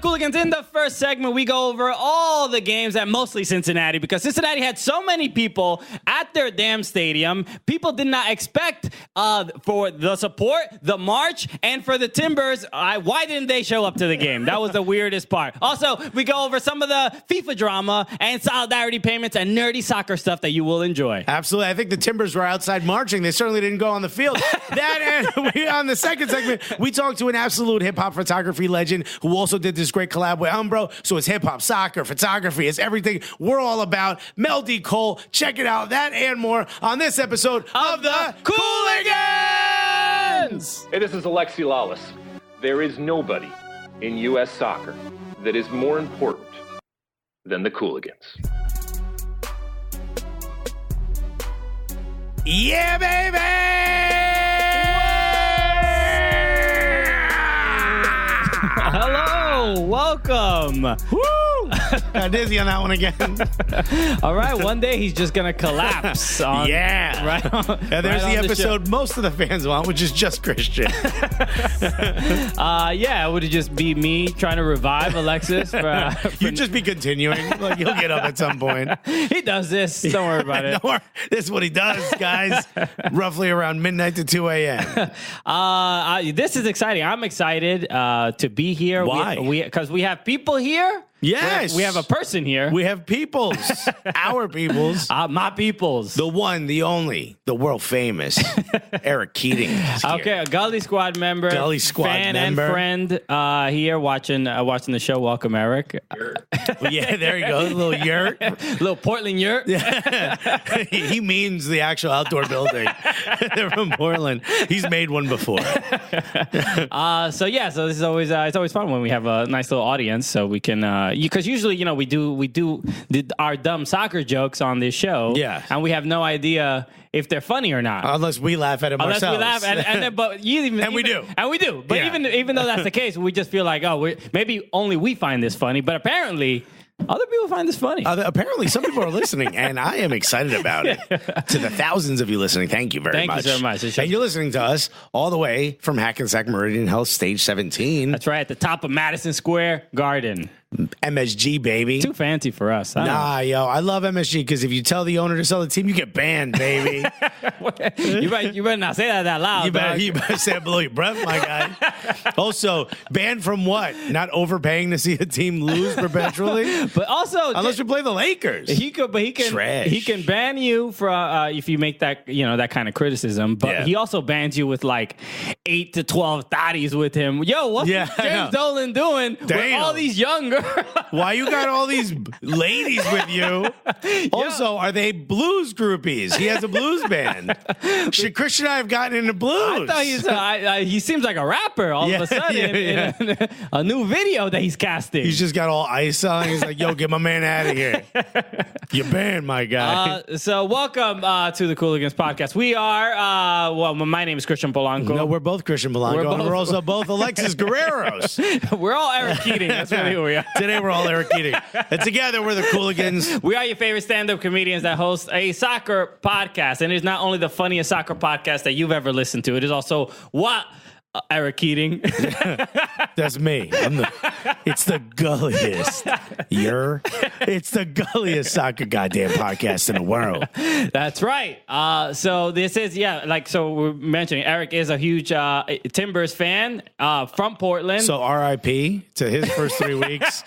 the Cooligans. In the first segment, we go over all the games at mostly Cincinnati because Cincinnati had so many people at their damn stadium. People did not expect for the support, the march, and for the Timbers. Why didn't they show up to the game? That was the weirdest part. Also, we go over some of the FIFA drama and solidarity payments and nerdy soccer stuff that you will enjoy. Absolutely. I think the Timbers were outside marching. They certainly didn't go on the field. That and on the second segment, we talked to an absolute hip-hop photography legend who also did this great collab with Umbro. So it's hip-hop, soccer, photography. It's everything we're all about. Mel D Cole. Check it out. That and more on this episode of the Cooligans. Hey, this is Alexi Lawless. There is nobody in U.S. soccer that is more important than the Cooligans. Yeah, baby! Hello, welcome. Woo! Got dizzy on that one again. All right, one day he's just gonna collapse. Yeah, right. Yeah, there's the episode most of the fans want, which is just Christian. Yeah, would it just be me trying to revive Alexis? You'd just be continuing. Like he'll get up at some point. He does this. Don't worry about it. This is what he does, guys. Roughly around midnight to 2 a.m. This is exciting. I'm excited to be here. Why? Because we have people here. Yes. We have a person here. We have peoples. Our peoples. My peoples. The one, the only, the world famous Eric Keating. Okay, a Gully Squad member. Gully Squad fan member. and friend here watching the show. Welcome, Eric. Yeah, there you go. A little yurt. Little Portland yurt. He means the actual outdoor building. They're from Portland. He's made one before. So this is always it's always fun when we have a nice little audience, so we can because usually we do our dumb soccer jokes on this show, and we have no idea if they're funny or not, unless we laugh at them ourselves. Unless we laugh, and then, but we do. But even though that's the case, we just feel like maybe only we find this funny, but apparently other people find this funny. Apparently, some people are listening, and I am excited about it. To the thousands of you listening, thank you very much. Thank you so much. And you're listening to us all the way from Hackensack Meridian Health, Stage 17. That's right, at the top of Madison Square Garden. MSG, baby. Too fancy for us. Nah, yo, I love MSG because if you tell the owner to sell the team, you get banned, baby. you better not say that loud. You better say it below your breath, my guy. Also, banned from what? Not overpaying to see a team lose perpetually? But also, unless you play the Lakers. He can ban you for if you make that that kind of criticism. But he also bans you with like 8 to 12 thotties with him. Yo, what's James Dolan doing with all these young girls? Why you got all these ladies with you? Also, are they blues groupies? He has a blues band. Should Christian and I have gotten into blues? I thought he seems like a rapper all of a sudden in a new video that he's casting. He's just got all ice on. He's like, yo, get my man out of here. You're banned, my guy. So welcome to the Cooligans podcast. We are, my name is Christian Polanco. No, we're both Christian Polanco. We're also both Alexis Guerreros. We're all Eric Keating. That's really who we are. Today we're all Eric Keating. And together we're the Cooligans. We are your favorite stand-up comedians that host a soccer podcast. And it's not only the funniest soccer podcast that you've ever listened to, it is also what Eric Keating. That's me. It's the gulliest. It's the gulliest soccer goddamn podcast in the world. That's right. So this is, we're mentioning Eric is a huge Timbers fan from Portland. So RIP to his first 3 weeks.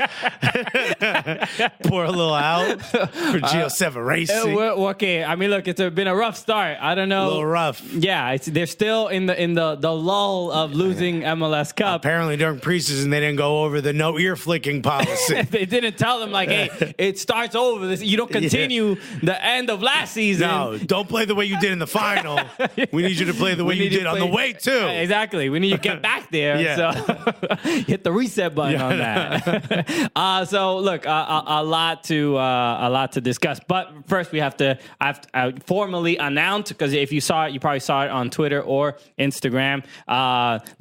Pour a little out for Gio Severasi. Okay. I mean, look, it's been a rough start. I don't know. A little rough. Yeah. They're still in the lull of losing MLS Cup. Apparently during preseason they didn't go over the no ear flicking policy. They didn't tell them hey, it starts over. You don't continue the end of last season. No, don't play the way you did in the final. We need you to play the way you did on the way too. Exactly. We need you to get back there. So hit the reset button on that. So look, a lot to discuss. But first we have to formally announce, because if you saw it, you probably saw it on Twitter or Instagram.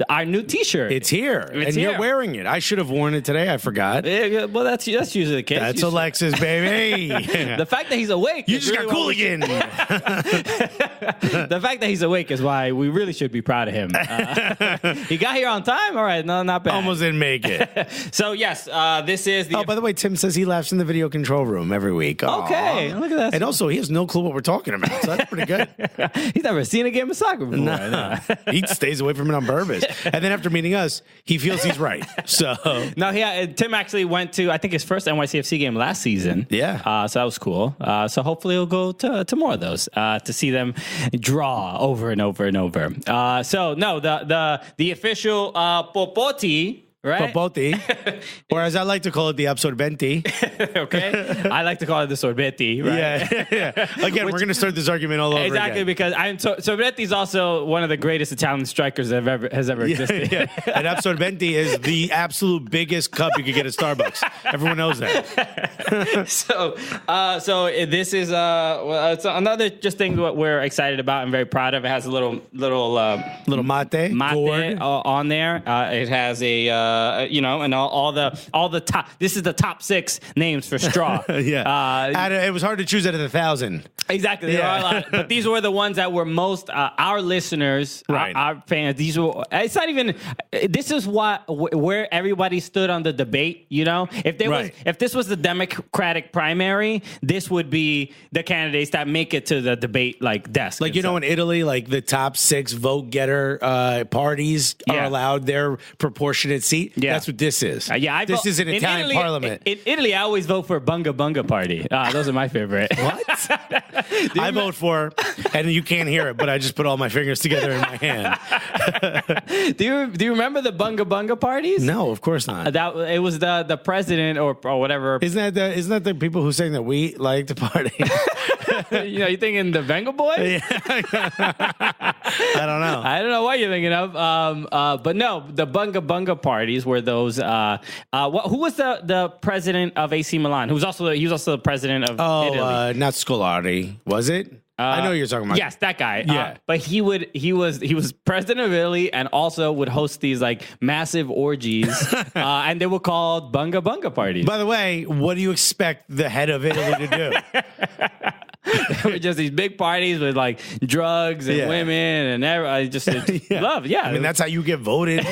Our new T-shirt. It's here. You're wearing it. I should have worn it today. I forgot. Yeah, well, that's usually the case. That's Alexis, baby. The fact that he's awake. You just got Cooligan. The fact that he's awake is why we really should be proud of him. He got here on time. All right, no, not bad. Almost didn't make it. So yes, this is the. Oh, by the way, Tim says he laughs in the video control room every week. Okay, Aww. look at that. And also, he has no clue what we're talking about, so that's pretty good. He's never seen a game of soccer before. Nah. He stays away from it on purpose. And then after meeting us, he feels he's right. So no, Tim actually went to, I think, his first NYCFC game last season. Yeah. So that was cool. So hopefully he'll go to more of those to see them draw over and over and over. So no, the official Popoti. Right? Popoti, or as I like to call it, the absorbenti. Okay, I like to call it the sorbetti. Right? Yeah. Again, we're going to start this argument all over exactly again. Because Sorbetti is also one of the greatest Italian strikers that has ever existed. Yeah. And absorbenti is the absolute biggest cup you could get at Starbucks. Everyone knows that. So this is it's another just thing that we're excited about and very proud of. It has a little mate on there. It has a. And all the top. This is the top 6 names for straw. Yeah, it was hard to choose out of 1,000. Exactly, there are a lot, but these were the ones that were most our listeners, right. our fans. These were. It's not even. This is where everybody stood on the debate. You know, if this was the Democratic primary, this would be the candidates that make it to the debate desk. Like in Italy, the top 6 vote getter parties are allowed their proportionate seat. Yeah. That's what this is. This is an Italian parliament. In Italy, I always vote for Bunga Bunga Party. Those are my favorite. What? I vote for, and you can't hear it, but I just put all my fingers together in my hand. Do you remember the Bunga Bunga parties? No, of course not. It was the president or whatever. Isn't that the people who saying that we like to party? You thinking the Venga Boys? Yeah. I don't know what you're thinking of. But no, the Bunga Bunga parties were those. Who was the president of AC Milan? He was also the president of Italy. Not Scolari, was it? I know you're talking about. Yes, that guy. Yeah, but he was president of Italy and also would host these massive orgies, and they were called Bunga Bunga parties. By the way, what do you expect the head of Italy to do? They were just these big parties with drugs and women and love. Yeah, I mean that's how you get voted.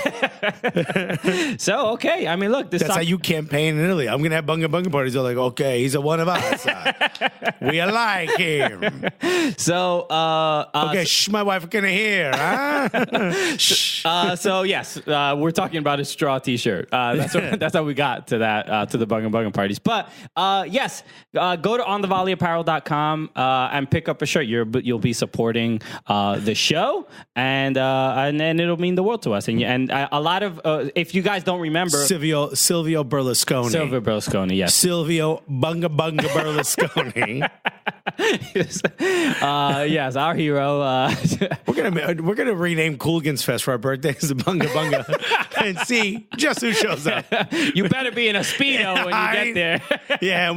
So okay, I mean look, that's how you campaign in Italy. I'm gonna have Bunga Bunga parties. They're like, okay, he's a one of us. We like him. So okay, my wife gonna hear. Huh? So yes, we're talking about a straw T-shirt. That's how we got to that to the Bunga Bunga parties. But yes, go to onthevolleyapparel.com. And pick up a shirt. You'll be supporting the show, and it'll mean the world to us. And a lot of if you guys don't remember, Silvio Berlusconi. Silvio Berlusconi, yes. Silvio Bunga Bunga Berlusconi. Yes, our hero. We're gonna rename Cooligans Fest for our birthdays to Bunga Bunga and see just who shows up. You better be in a Speedo when you get there. Yeah,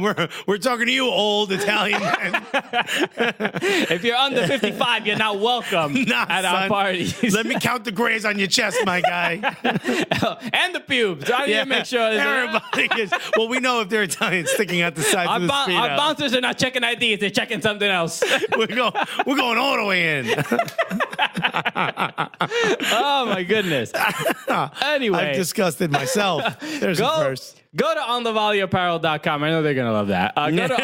we're talking to you, old Italian men. If you're under 55, you're not welcome at our parties. Let me count the grays on your chest, my guy. And the pubes. I need to make sure. Everybody is. Well, we know if they're Italian sticking out the sides of the Speedo. Our bouncers are not checking IDs. They're checking something else. We're going all the way in. Oh, my goodness. Anyway. I've disgusted myself. There's the first. Go to onthevolleyapparel.com. I know they're going to love that. Go to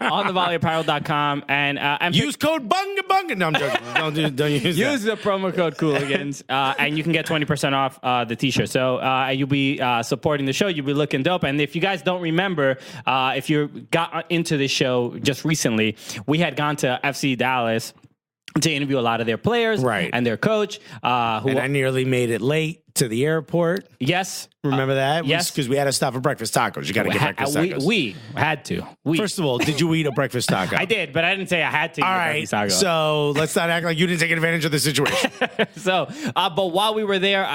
onthevolleyapparel.com and use code Bunga Bunga. No, I'm joking. Don't use that. Use the promo code Cooligans, and you can get 20% off the T-shirt. So you'll be supporting the show. You'll be looking dope. And if you guys don't remember, if you got into the show just recently, we had gone to FC Dallas to interview a lot of their players and their coach. And I nearly made it late to the airport. Yes. Remember that? Yes. Because we had to stop for breakfast tacos. You got to get breakfast tacos. We had to. First of all, did you eat a breakfast taco? I did, but I didn't say I had to eat a breakfast taco. So let's not act like you didn't take advantage of the situation. But while we were there,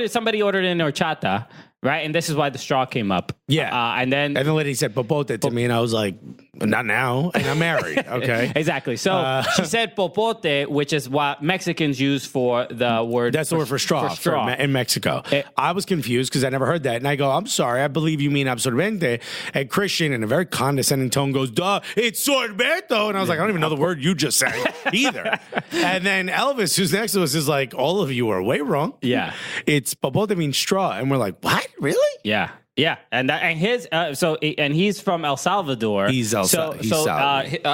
somebody ordered an horchata. Right, and this is why the straw came up. Yeah, and then the lady said "popote" to me, and I was like, Not now, and I'm married. Okay. Exactly. So she said popote, which is what Mexicans use for the word. That's the word for straw, in Mexico. I was confused because I never heard that. And I go, I'm sorry, I believe you mean absorbente. And Christian, in a very condescending tone, goes, duh, it's sorbento. And I was like, I don't even know the word you just said either. And then Elvis, who's next to us, is like, all of you are way wrong. Yeah. It's popote means straw. And we're like, what? Really? Yeah. Yeah, and he's from El Salvador. He's Salvador.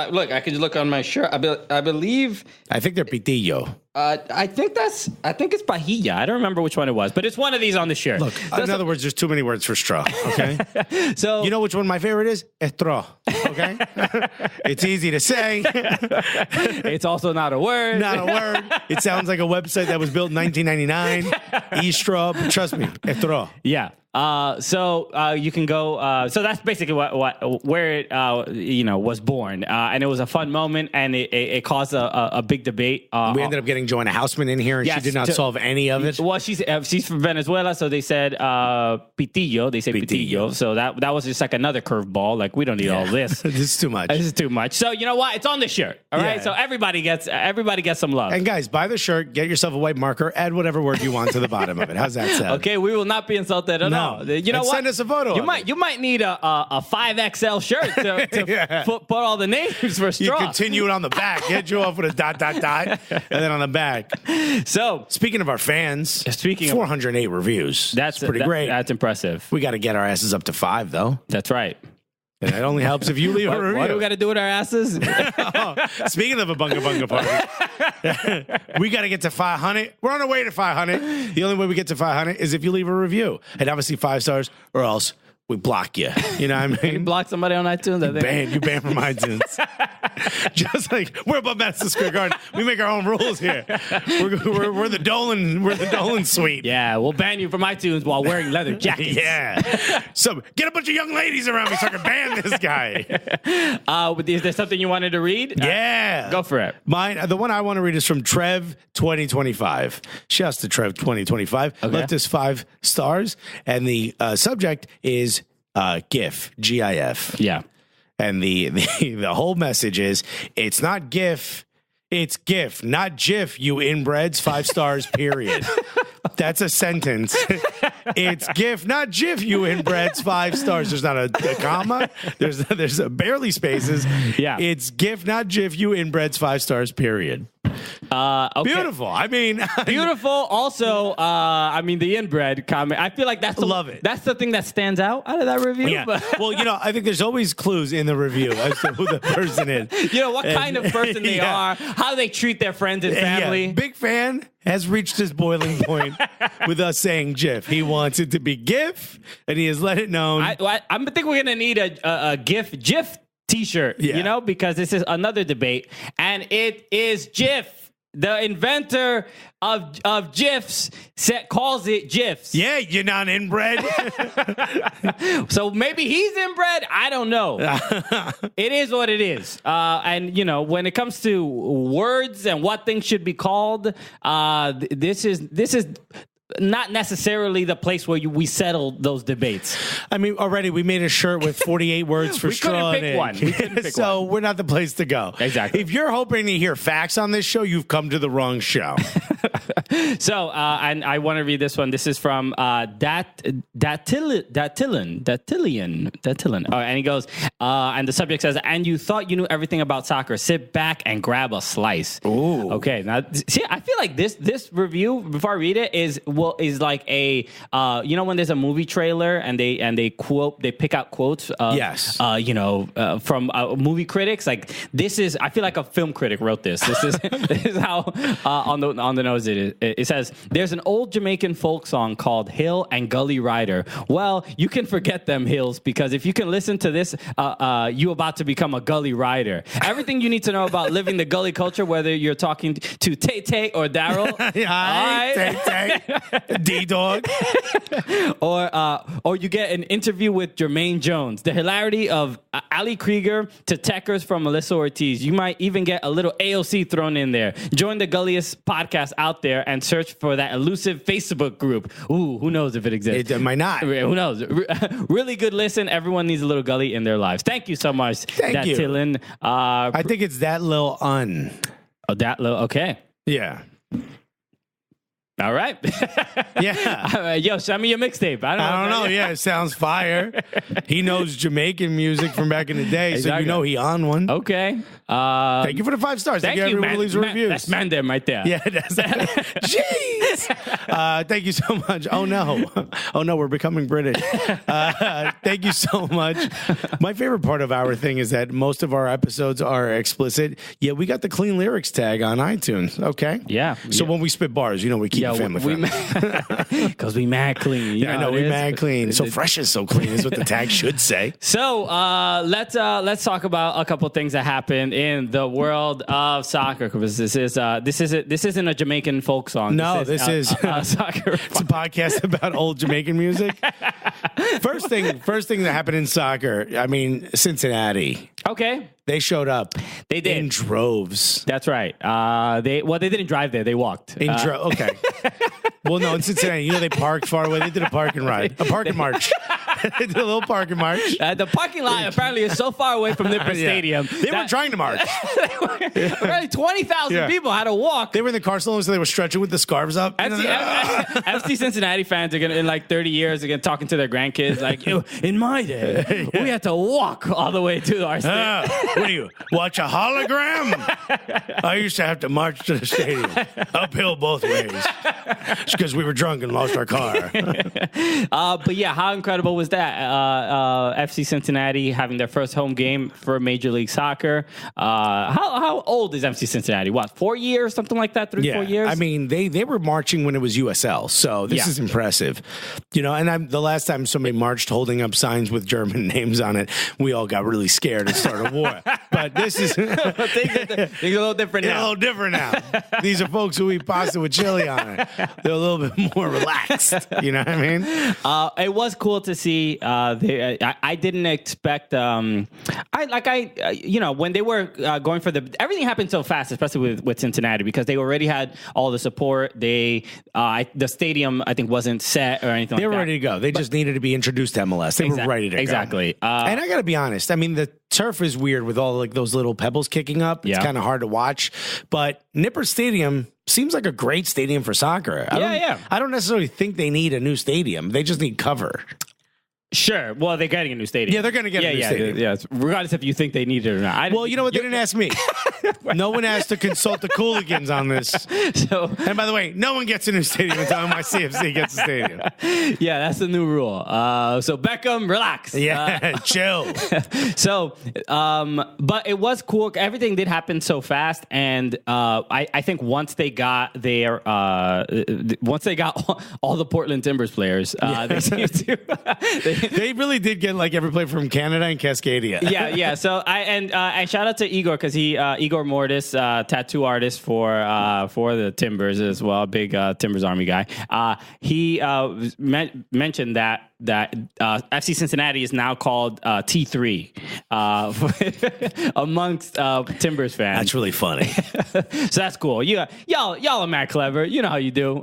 Look, I can look on my shirt. I believe. I think they're pitillo. I think it's pajilla. I don't remember which one it was, but it's one of these on the shirt. Look, in other words, there's too many words for straw. Okay. So you know which one my favorite is? Straw. Okay. It's easy to say. It's also not a word. Not a word. It sounds like a website that was built in 1999. E-straw. But trust me, straw. Yeah. So you can go. So that's basically where it was born, and it was a fun moment, and it caused a big debate. We ended up getting Joanna Hausman in here, and she did not solve any of it. Well, she's from Venezuela, so they said pitillo. They say pitillo. So that was just like another curveball. Like, we don't need all this. This is too much. This is too much. So you know what? It's on the shirt. All right. So everybody gets some love. And guys, buy the shirt. Get yourself a white marker. Add whatever word you want to the bottom of it. How's that sound? Okay, we will not be insulted at all. You know what? Send us a photo. You might need a 5XL shirt to put all the names for straw. You continue it on the back. Hit you off with a ... and then on the back. So speaking of our fans, 408 reviews. That's pretty great. That's impressive. We got to get our asses up to 5, though. That's right. And it only helps if you leave a review. What do we got to do with our asses? Speaking of a bunga bunga party, we got to get to 500. We're on our way to 500. The only way we get to 500 is if you leave a review. And obviously 5 stars, or else we block you. You know what I mean? You block somebody on iTunes? You ban from iTunes. Just like we're above Madison Square Garden. We make our own rules here. We're the Dolan. We're the Dolan suite. Yeah, we'll ban you from iTunes while wearing leather jackets. Yeah. So get a bunch of young ladies around me so I can ban this guy. Is there something you wanted to read? Yeah. Go for it. The one I want to read is from Trev 2025. Shouts to Trev 2025. Okay. Left us 5 stars, and the subject is GIF, GIF. Yeah. And the whole message is, it's not GIF, it's GIF, not GIF, you inbreds, 5 stars, period. That's a sentence. It's GIF, not GIF, you inbreds, 5 stars. There's not a comma. There's barely spaces. Yeah. It's GIF, not GIF, you inbreds, 5 stars, period. Okay. Beautiful. I mean, beautiful. Also, the inbred comment. I feel like love it. That's the thing that stands out of that review. Yeah. Well, I think there's always clues in the review as to who the person is. What kind of person they are, how they treat their friends and family. Yeah. Big fan has reached his boiling point with us saying GIF. He wants it to be GIF, and he has let it known. I think we're gonna need a GIF T-shirt, because this is another debate, and it is GIF. The inventor of GIFs calls it GIFs. Yeah, you're not inbred. So maybe he's inbred. I don't know. It is what it is. And when it comes to words and what things should be called, this is not necessarily the place where we settle those debates. I mean, already we made a shirt with 48 words for straw. We couldn't pick so one. we're not the place to go. Exactly. If you're hoping to hear facts on this show, you've come to the wrong show. So, and I want to read this one. This is from Datillion. And he goes, and the subject says, and you thought you knew everything about soccer. Sit back and grab a slice. Ooh. Okay. Now, see, I feel like this review, before I read it, is like a, when there's a movie trailer and they pick out quotes. Yes. From movie critics. Like, I feel like a film critic wrote this. This is how on the nose it is. It says, there's an old Jamaican folk song called Hill and Gully Rider. Well, you can forget them hills, because if you can listen to this, you about to become a gully rider. Everything you need to know about living the gully culture, whether you're talking to Tay Tay or Daryl. Hi, Tay Tay. D-Dog. Or you get an interview with Jermaine Jones. The hilarity of Ali Krieger to techers from Melissa Ortiz. You might even get a little AOC thrown in there. Join the gulliest podcast out there and search for that elusive Facebook group. Ooh, who knows if it exists? It might not. Who knows? Really good listen. Everyone needs a little gully in their lives. Thank you so much. Thank you. Tillin. I think it's that little That little. Okay. Yeah. All right. Yeah. Yo, send me your mixtape. I don't know. Yeah, it sounds fire. He knows Jamaican music from back in the day, so you know he on one. Okay. Thank you for the 5 stars. Thank you, everyone who leaves reviews. That's Mandem right there. Yeah, that's Jeez. Thank you so much. Oh no, we're becoming British. Thank you so much. My favorite part of our thing is that most of our episodes are explicit, yet we got the clean lyrics tag on iTunes. Okay. Yeah. So when we spit bars, we keep family friendly. Because we mad clean. Yeah, I know, we mad clean. So fresh is so clean is what the tag should say. So let's talk about a couple things that happened in the world of soccer, because this isn't a Jamaican folk song. No, this is soccer. It's a podcast about old Jamaican music. First thing that happened in soccer. I mean, Cincinnati. Okay. They showed up. They did in droves. That's right. They didn't drive there. They walked. Okay. Well, no, in Cincinnati, they parked far away. They did a park and ride, a park and march. They did a little park and march. The parking lot apparently is so far away from Nipper Stadium. They were trying to march. Apparently 20,000 people had to walk. They were in the car salon, so they were stretching with the scarves up. FC Cincinnati fans are gonna, in like 30 years, they're gonna talking to their grandkids like, in my day, we had to walk all the way to our stadium. What do you watch a hologram? I used to have to march to the stadium uphill both ways. It's because we were drunk and lost our car. But yeah, how incredible was that? FC Cincinnati having their first home game for Major League Soccer. How old is FC Cincinnati? What, 4 years, something like that? 4 years? I mean, they were marching when it was USL, so this is impressive. And the last time somebody marched holding up signs with German names on it, we all got really scared and started a war. But this is things are a little different now. A little different now. These are folks who eat pasta with chili on it. They're a little bit more relaxed. You know what I mean? It was cool to see. I didn't expect. When they were going for everything happened so fast, especially with Cincinnati, because they already had all the support. The stadium, I think, wasn't set or anything. They were ready to go. They just needed to be introduced to MLS. They were ready to go. Exactly. And I got to be honest. I mean, the turf is weird with all like those little pebbles kicking up. It's kind of hard to watch. But Nipper Stadium seems like a great stadium for soccer. I don't necessarily think they need a new stadium. They just need cover. Sure. Well, they're getting a new stadium. Yeah, they're going to get a new stadium. Yeah, regardless if you think they need it or not. Well, you know what? They didn't ask me. No one has to consult the Cooligans on this. And by the way, no one gets a new stadium until NYCFC gets a stadium. Yeah, that's the new rule. So Beckham, relax. Yeah, chill. But it was cool. Everything did happen so fast, and I think once they got all the Portland Timbers players, they seemed to. They really did get like every player from Canada and Cascadia. Yeah. So I shout out to Igor, because Igor Mortis, tattoo artist for the Timbers as well, big Timbers Army guy. He mentioned that FC Cincinnati is now called T3 amongst Timbers fans. That's really funny. So that's cool. Y'all are mad clever. You know how you do.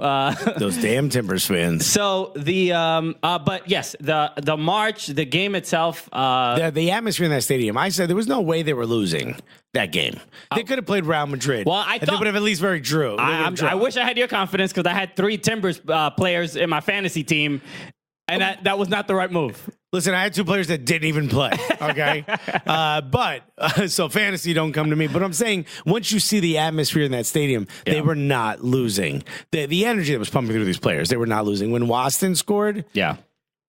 Those damn Timbers fans. So but yes, the march, the game itself, the atmosphere in that stadium. I said there was no way they were losing that game. They could have played Real Madrid. Well, I thought they would have at least very drew. I wish I had your confidence, because I had 3 Timbers players in my fantasy team. And that was not the right move. Listen, I had 2 players that didn't even play, okay? So fantasy don't come to me. But I'm saying, once you see the atmosphere in that stadium, they were not losing. The energy that was pumping through these players, they were not losing. When Waston scored,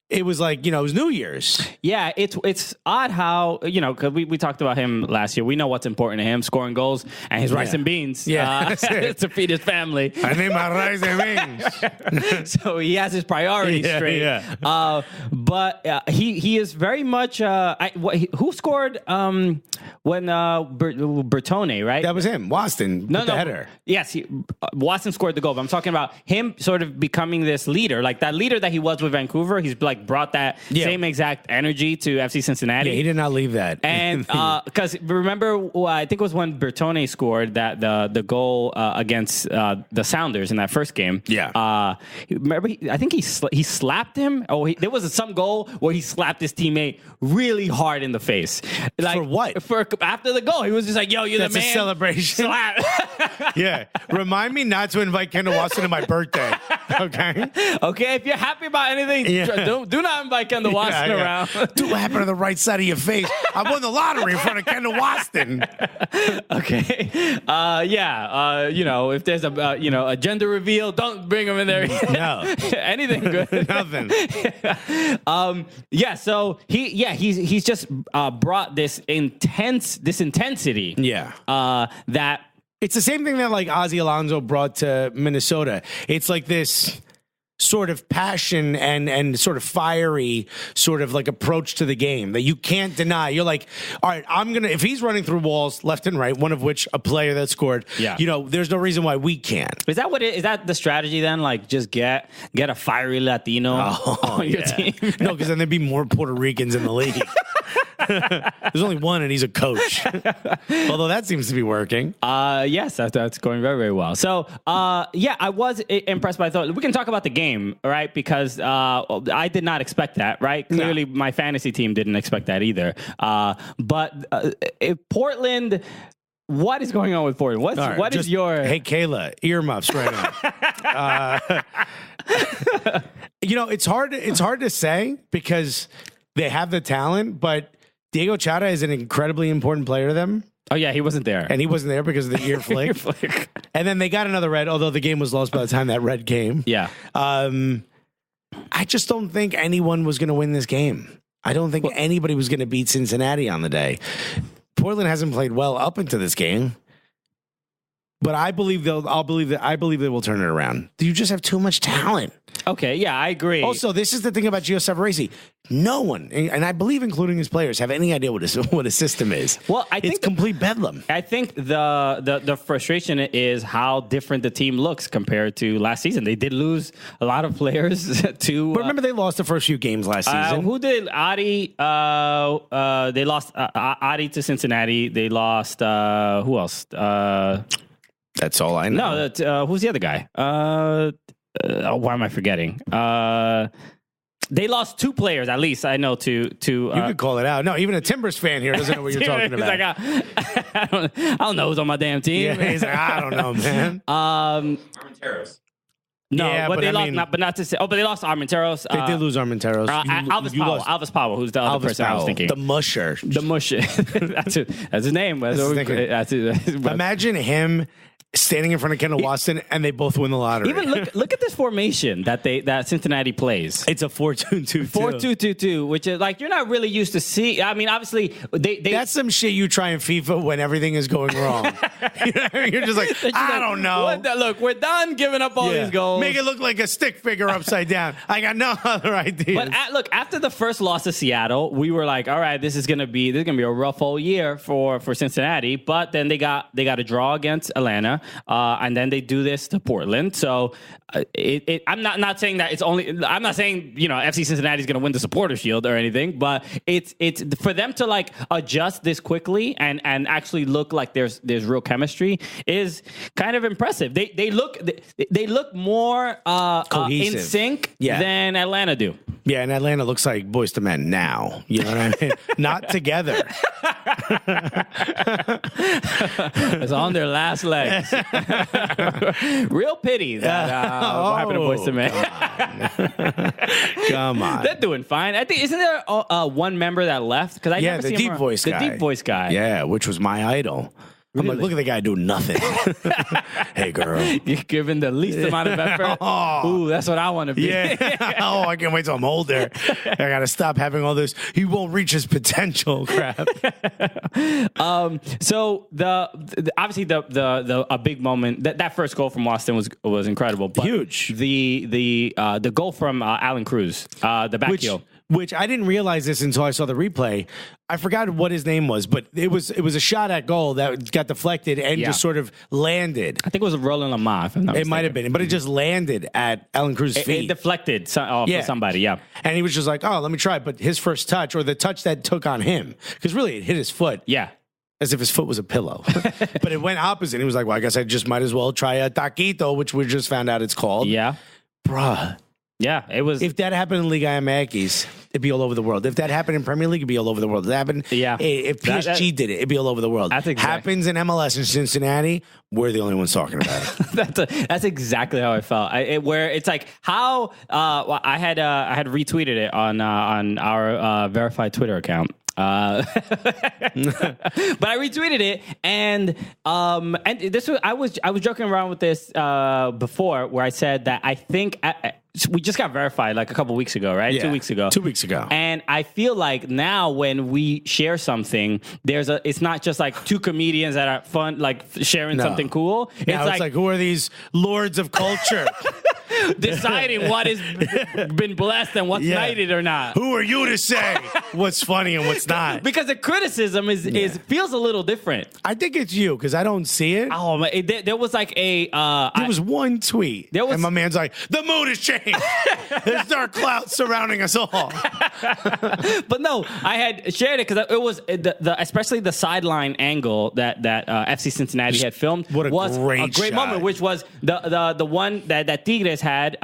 it was like, it was New Year's. Yeah, it's odd how, because we talked about him last year. We know what's important to him, scoring goals and his rice and beans to feed his family. I need my rice and beans. So he has his priorities straight. Yeah. But he is very much, who scored, when Bertone, right? That was him. Waston. No, with the header. Yes, Watson scored the goal. But I'm talking about him sort of becoming this leader, like that leader that he was with Vancouver. He's like brought that same exact energy to FC Cincinnati. Yeah, he did not leave that. And because remember, I think it was when Bertone scored that the goal against the Sounders in that first game. Yeah. Remember, I think he slapped him. There was some goal where he slapped his teammate really hard in the face. Like, for what? After the goal, he was just like, "Yo, you're That's the man." a celebration. Slap. Yeah. Remind me not to invite Kendall Watson to my birthday. Okay. Okay. If you're happy about anything, do not invite Kendall Watson around. Dude, what happened to the right side of your face? I won the lottery in front of Kendall Watson. Okay. If there's a gender reveal, don't bring him in there. No. Anything good. Nothing. So he's just brought this intensity. Yeah. That it's the same thing that like Ozzie Alonso brought to Minnesota. It's like this sort of passion and sort of fiery sort of like approach to the game that you can't deny. You're like, all right, if he's running through walls left and right, one of which a player that scored, there's no reason why we can't. Is that the strategy then? Like just get a fiery Latino on your team? No, because then there'd be more Puerto Ricans in the league. There's only one, and he's a coach. Although that seems to be working. Yes, that's going very, very well. So, I was impressed by thought. We can talk about the game, right? Because I did not expect that, right? Clearly, my fantasy team didn't expect that either. But Portland. What is going on with Portland? What is your... Hey, Kayla, earmuffs right now. It's hard to say because they have the talent, but Diego Chara is an incredibly important player to them. Oh, yeah, he wasn't there. And he wasn't there because of the ear flick. And then they got another red, although the game was lost by the time that red came. Yeah. I just don't think anyone was going to win this game. I don't think anybody was going to beat Cincinnati on the day. Portland hasn't played well up into this game. But I believe they will turn it around. You just have too much talent. Okay, yeah, I agree. Also, this is the thing about Gio Savarese. No one, and I believe including his players, have any idea what a system is. Well, I think it's complete bedlam. I think the frustration is how different the team looks compared to last season. They did lose a lot of players to. But remember, they lost the first few games last season. Who did? Adi. They lost Adi to Cincinnati. They lost. Who else? That's all I know. No, who's the other guy? Why am I forgetting? They lost two players, at least I know. To you could call it out. No, even a Timbers fan here doesn't know what you're talking about. Like, I don't know who's on my damn team. Yeah, he's like, I don't know, man. Armenteros. No, yeah, but they lost. Not to say. Oh, but they lost Armenteros. They did lose Armenteros. Alvis Powell, who's the other person I was thinking. The musher. That's his name. Imagine him standing in front of Kendall Watson, and they both win the lottery. Even look at this formation that Cincinnati plays. It's a 4-2-2-2. 4-2-2-2, which is like you're not really used to see. I mean, obviously, they that's some shit you try in FIFA when everything is going wrong. You're just like, I don't know. Look, we're done giving up all these goals. Make it look like a stick figure upside down. I got no other ideas. But look, after the first loss to Seattle, we were like, all right, this is gonna be a rough whole year for Cincinnati. But then they got a draw against Atlanta. And then they do this to Portland. So I'm not saying that it's only. I'm not saying FC Cincinnati is going to win the Supporter Shield or anything. But it's for them to like adjust this quickly and actually look like there's real chemistry is kind of impressive. They look more in sync than Atlanta do. Yeah, and Atlanta looks like Boys to Men now. You know what I mean? Not together. It's on their last legs. Real pity that what happened to Boys to Men. Come on. They're doing fine. I think isn't there one member that left? Because never the see deep voice guy. The deep voice guy. Yeah, which was my idol. I'm like, look at the guy doing nothing. Hey, girl. You're giving the least amount of effort. Ooh, that's what I want to be. Yeah. I can't wait till I'm older. I got to stop having all this. He won't reach his potential crap. So obviously a big moment. That first goal from Waston was incredible. But huge. The goal from Alan Cruz, the back heel. which I didn't realize this until I saw the replay. I forgot what his name was, but it was a shot at goal that got deflected and just sort of landed. I think it was Roland Lamar. It might have been, but it just landed at Alan Cruz's feet. It deflected for somebody, yeah. And he was just like, oh, let me try. But his first touch, or the touch that took on him, because really it hit his foot. Yeah. As if his foot was a pillow. But it went opposite. He was like, well, I guess I just might as well try a taquito, which we just found out it's called. Yeah. Bruh. Yeah, it was. If that happened in Liga MX, it'd be all over the world. If that happened in Premier League, it'd be all over the world. If that happened, if PSG did it, it'd be all over the world. Happens in MLS in Cincinnati, we're the only ones talking about it. That's exactly how I felt. Where it's like how I had retweeted it on our verified Twitter account. But I retweeted it, and this was I was joking around with this before, where I said that I think we just got verified like a couple weeks ago, right? Yeah. 2 weeks ago. 2 weeks ago. And I feel like now when we share something, it's not just like two comedians that are fun, like sharing something cool. Now it's like, who are these lords of culture? Deciding what has been blessed and what's knighted or not. Who are you to say what's funny and what's not? Because the criticism is feels a little different. I think it's you, because I don't see it. Oh man, there was like there was one tweet, and my man's like, the mood has changed. There's dark clouds surrounding us all. But no, I had shared it because it was especially the sideline angle that FC Cincinnati had filmed. Was a great moment, which was the one that Tigres had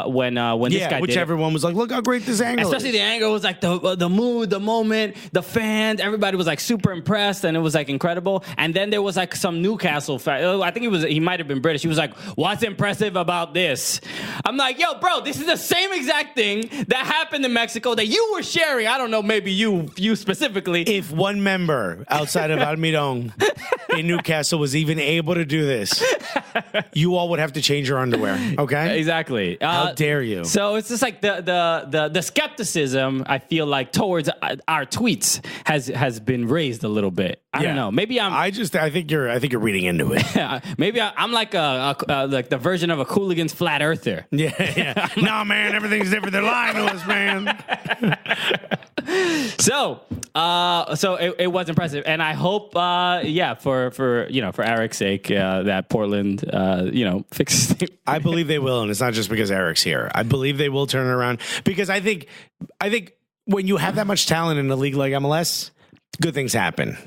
when this guy which did everyone was like, look how great this angle especially is. The angle was like the mood, the moment, the fans, everybody was like super impressed, and it was like incredible. And then there was like some Newcastle fan, I think he might have been British. He was like, what's impressive about this? I'm like, yo, bro, this is the same exact thing that happened in Mexico that you were sharing. I don't know, maybe you specifically. If one member outside of Almiron in Newcastle was even able to do this, you all would have to change your underwear, okay? Exactly. How dare you? So it's just like the skepticism, I feel like, towards our tweets has been raised a little bit. I don't know. Maybe I think you're reading into it. Maybe I'm like like the version of a Cooligans flat earther. Yeah. Nah, man, everything's different. They're lying to us, man. So it was impressive, and I hope, for Eric's sake, that Portland, fixes it. I believe they will, and it's not just because Eric's here. I believe they will turn it around, because I think when you have that much talent in a league like MLS, good things happen.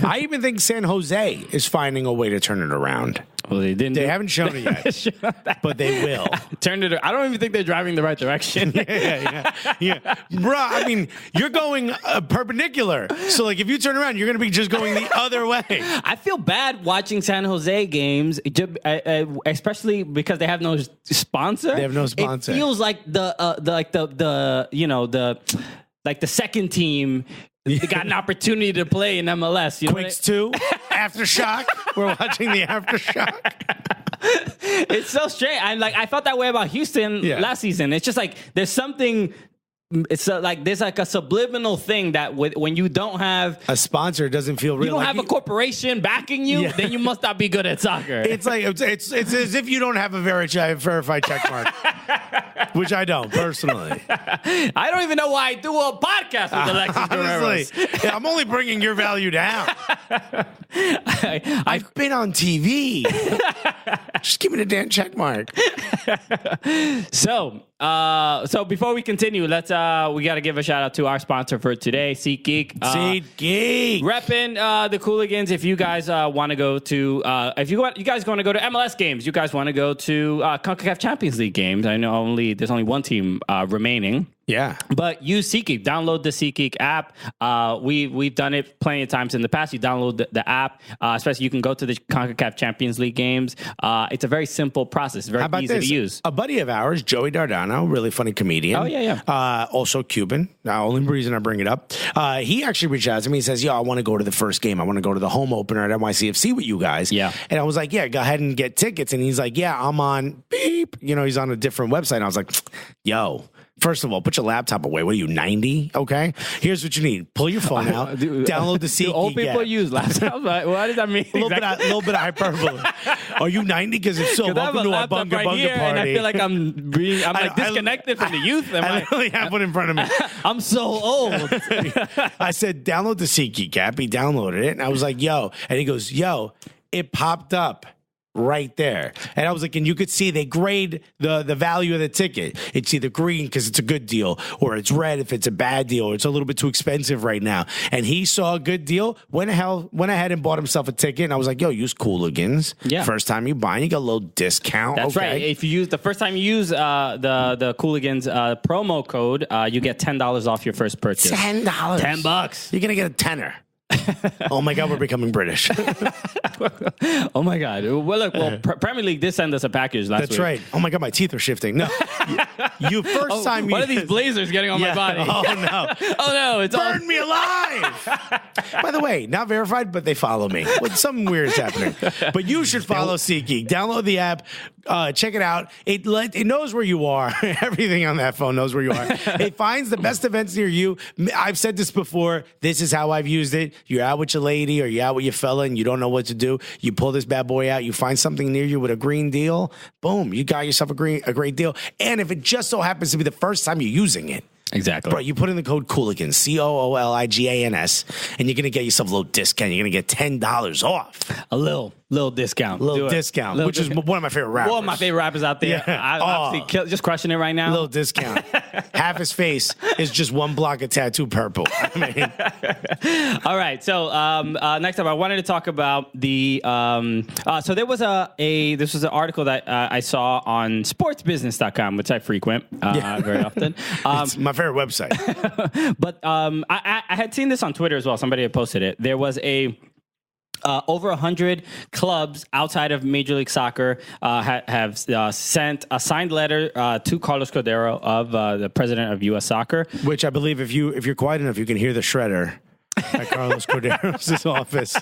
I even think San Jose is finding a way to turn it around. Well, they didn't. They haven't shown it yet, but they will. I don't even think they're driving the right direction. Yeah. Bro, I mean, you're going perpendicular. So, like, if you turn around, you're going to be just going the other way. I feel bad watching San Jose games, especially because they have no sponsor. They have no sponsor. It feels like the second team. They got an opportunity to play in MLS. Quakes 2, Aftershock. We're watching the Aftershock. It's so strange. I felt that way about Houston last season. It's just like there's something. It's there's like a subliminal thing that when you don't have a sponsor, it doesn't feel real. You don't have a corporation backing you, then you must not be good at soccer. It's like it's as if you don't have a verified check mark, which I don't personally. I don't even know why I do a podcast with Alexis Guerreros. I'm only bringing your value down. I've been on TV. Just give me the damn check mark. So before we continue, we got to give a shout out to our sponsor for today, SeatGeek. SeatGeek, repping the Cooligans. If you guys want to go to, you guys want to go to MLS games, you guys want to go to CONCACAF Champions League games. I know there's only one team remaining. Yeah, but use SeatGeek. Download the SeatGeek app. We've done it plenty of times in the past. You download the app, especially you can go to the CONCACAF Champions League games. It's a very simple process. Very easy to use. A buddy of ours, Joey Dardano, really funny comedian. Oh yeah. Also Cuban. Only reason I bring it up. He actually reached out to me. He says, "Yo, I want to go to the first game. I want to go to the home opener at NYCFC with you guys." Yeah. And I was like, "Yeah, go ahead and get tickets." And he's like, "Yeah, I'm on beep. He's on a different website." And I was like, "Yo." First of all, put your laptop away. What are you, 90? Okay. Here's what you need. Pull your phone out. Download the SeatGeek Old people app. use laptops. What does that mean? A little bit of hyperbole. Are you 90? Because if so, I have welcome a to our laptop Bunga right Bunga here, party. and I feel like I'm disconnected from the youth. I literally have one in front of me. I'm so old. I said, download the SeatGeek app. He downloaded it, and I was like, yo. And he goes, yo, it popped up right there. And I was like, and you could see they grade the value of the ticket. It's either green because it's a good deal, or it's red if it's a bad deal, or it's a little bit too expensive right now. And he saw a good deal, went ahead and bought himself a ticket. And I was like, yo, use Cooligans. Yeah. First time you buy, you get a little discount. That's right. If you use the first time you use the Cooligans promo code, you get $10 off your first purchase. $10. $10. You're going to get a tenner. Oh my God, we're becoming British. Oh my God. Well, look, Premier League did send us a package last week. That's right. Oh my God, my teeth are shifting. No, you first time. What are these blazers getting on my body? Oh no. Oh no, it's all. Burn me alive. By the way, not verified, but they follow me. Something weird is happening. But you should follow SeatGeek. Download the app. Check it out. It knows where you are. Everything on that phone knows where you are. It finds the best events near you. I've said this before. This is how I've used it. You're out with your lady or you're out with your fella and you don't know what to do. You pull this bad boy out. You find something near you with a green deal. Boom. You got yourself a great deal. And if it just so happens to be the first time you're using it, exactly. Bro, you put in the code Cooligans, COOLIGANS, and you're going to get yourself a little discount. You're going to get $10 off. A little discount. Little discount, which is one of my favorite rappers. One of my favorite rappers out there. Yeah. Obviously, just crushing it right now. Little discount. Half his face is just one block of tattoo purple. I mean. All right. So next up, I wanted to talk about the. So there was this was an article that I saw on sportsbusiness.com, which I frequent very often. It's my favorite website. But I had seen this on Twitter as well. Somebody had posted it. There was over 100 clubs outside of Major League Soccer have sent a signed letter to Carlos Cordero of the president of U.S. Soccer. Which I believe if you're quiet enough, you can hear the shredder at Carlos Cordero's office.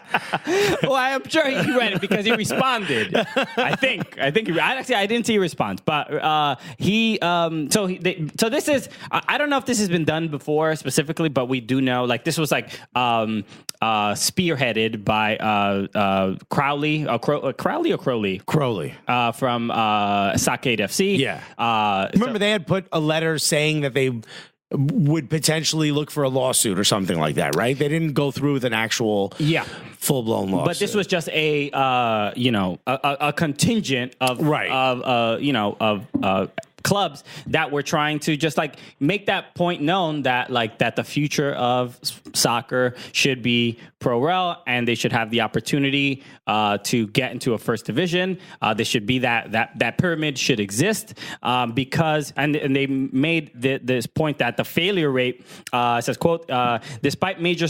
Well, I'm sure he read it because he responded. I think I didn't see a response, but so this is, I don't know if this has been done before specifically, but we do know, like, this was like spearheaded by Crowley from Sackade FC. Yeah. Remember they had put a letter saying that they would potentially look for a lawsuit or something like that, right? They didn't go through with an actual full-blown lawsuit. But this was just a contingent of clubs that were trying to just like make that point known that the future of soccer should be pro-rel and they should have the opportunity to get into a first division. There should be that pyramid should exist because they made this point that the failure rate says, quote, despite major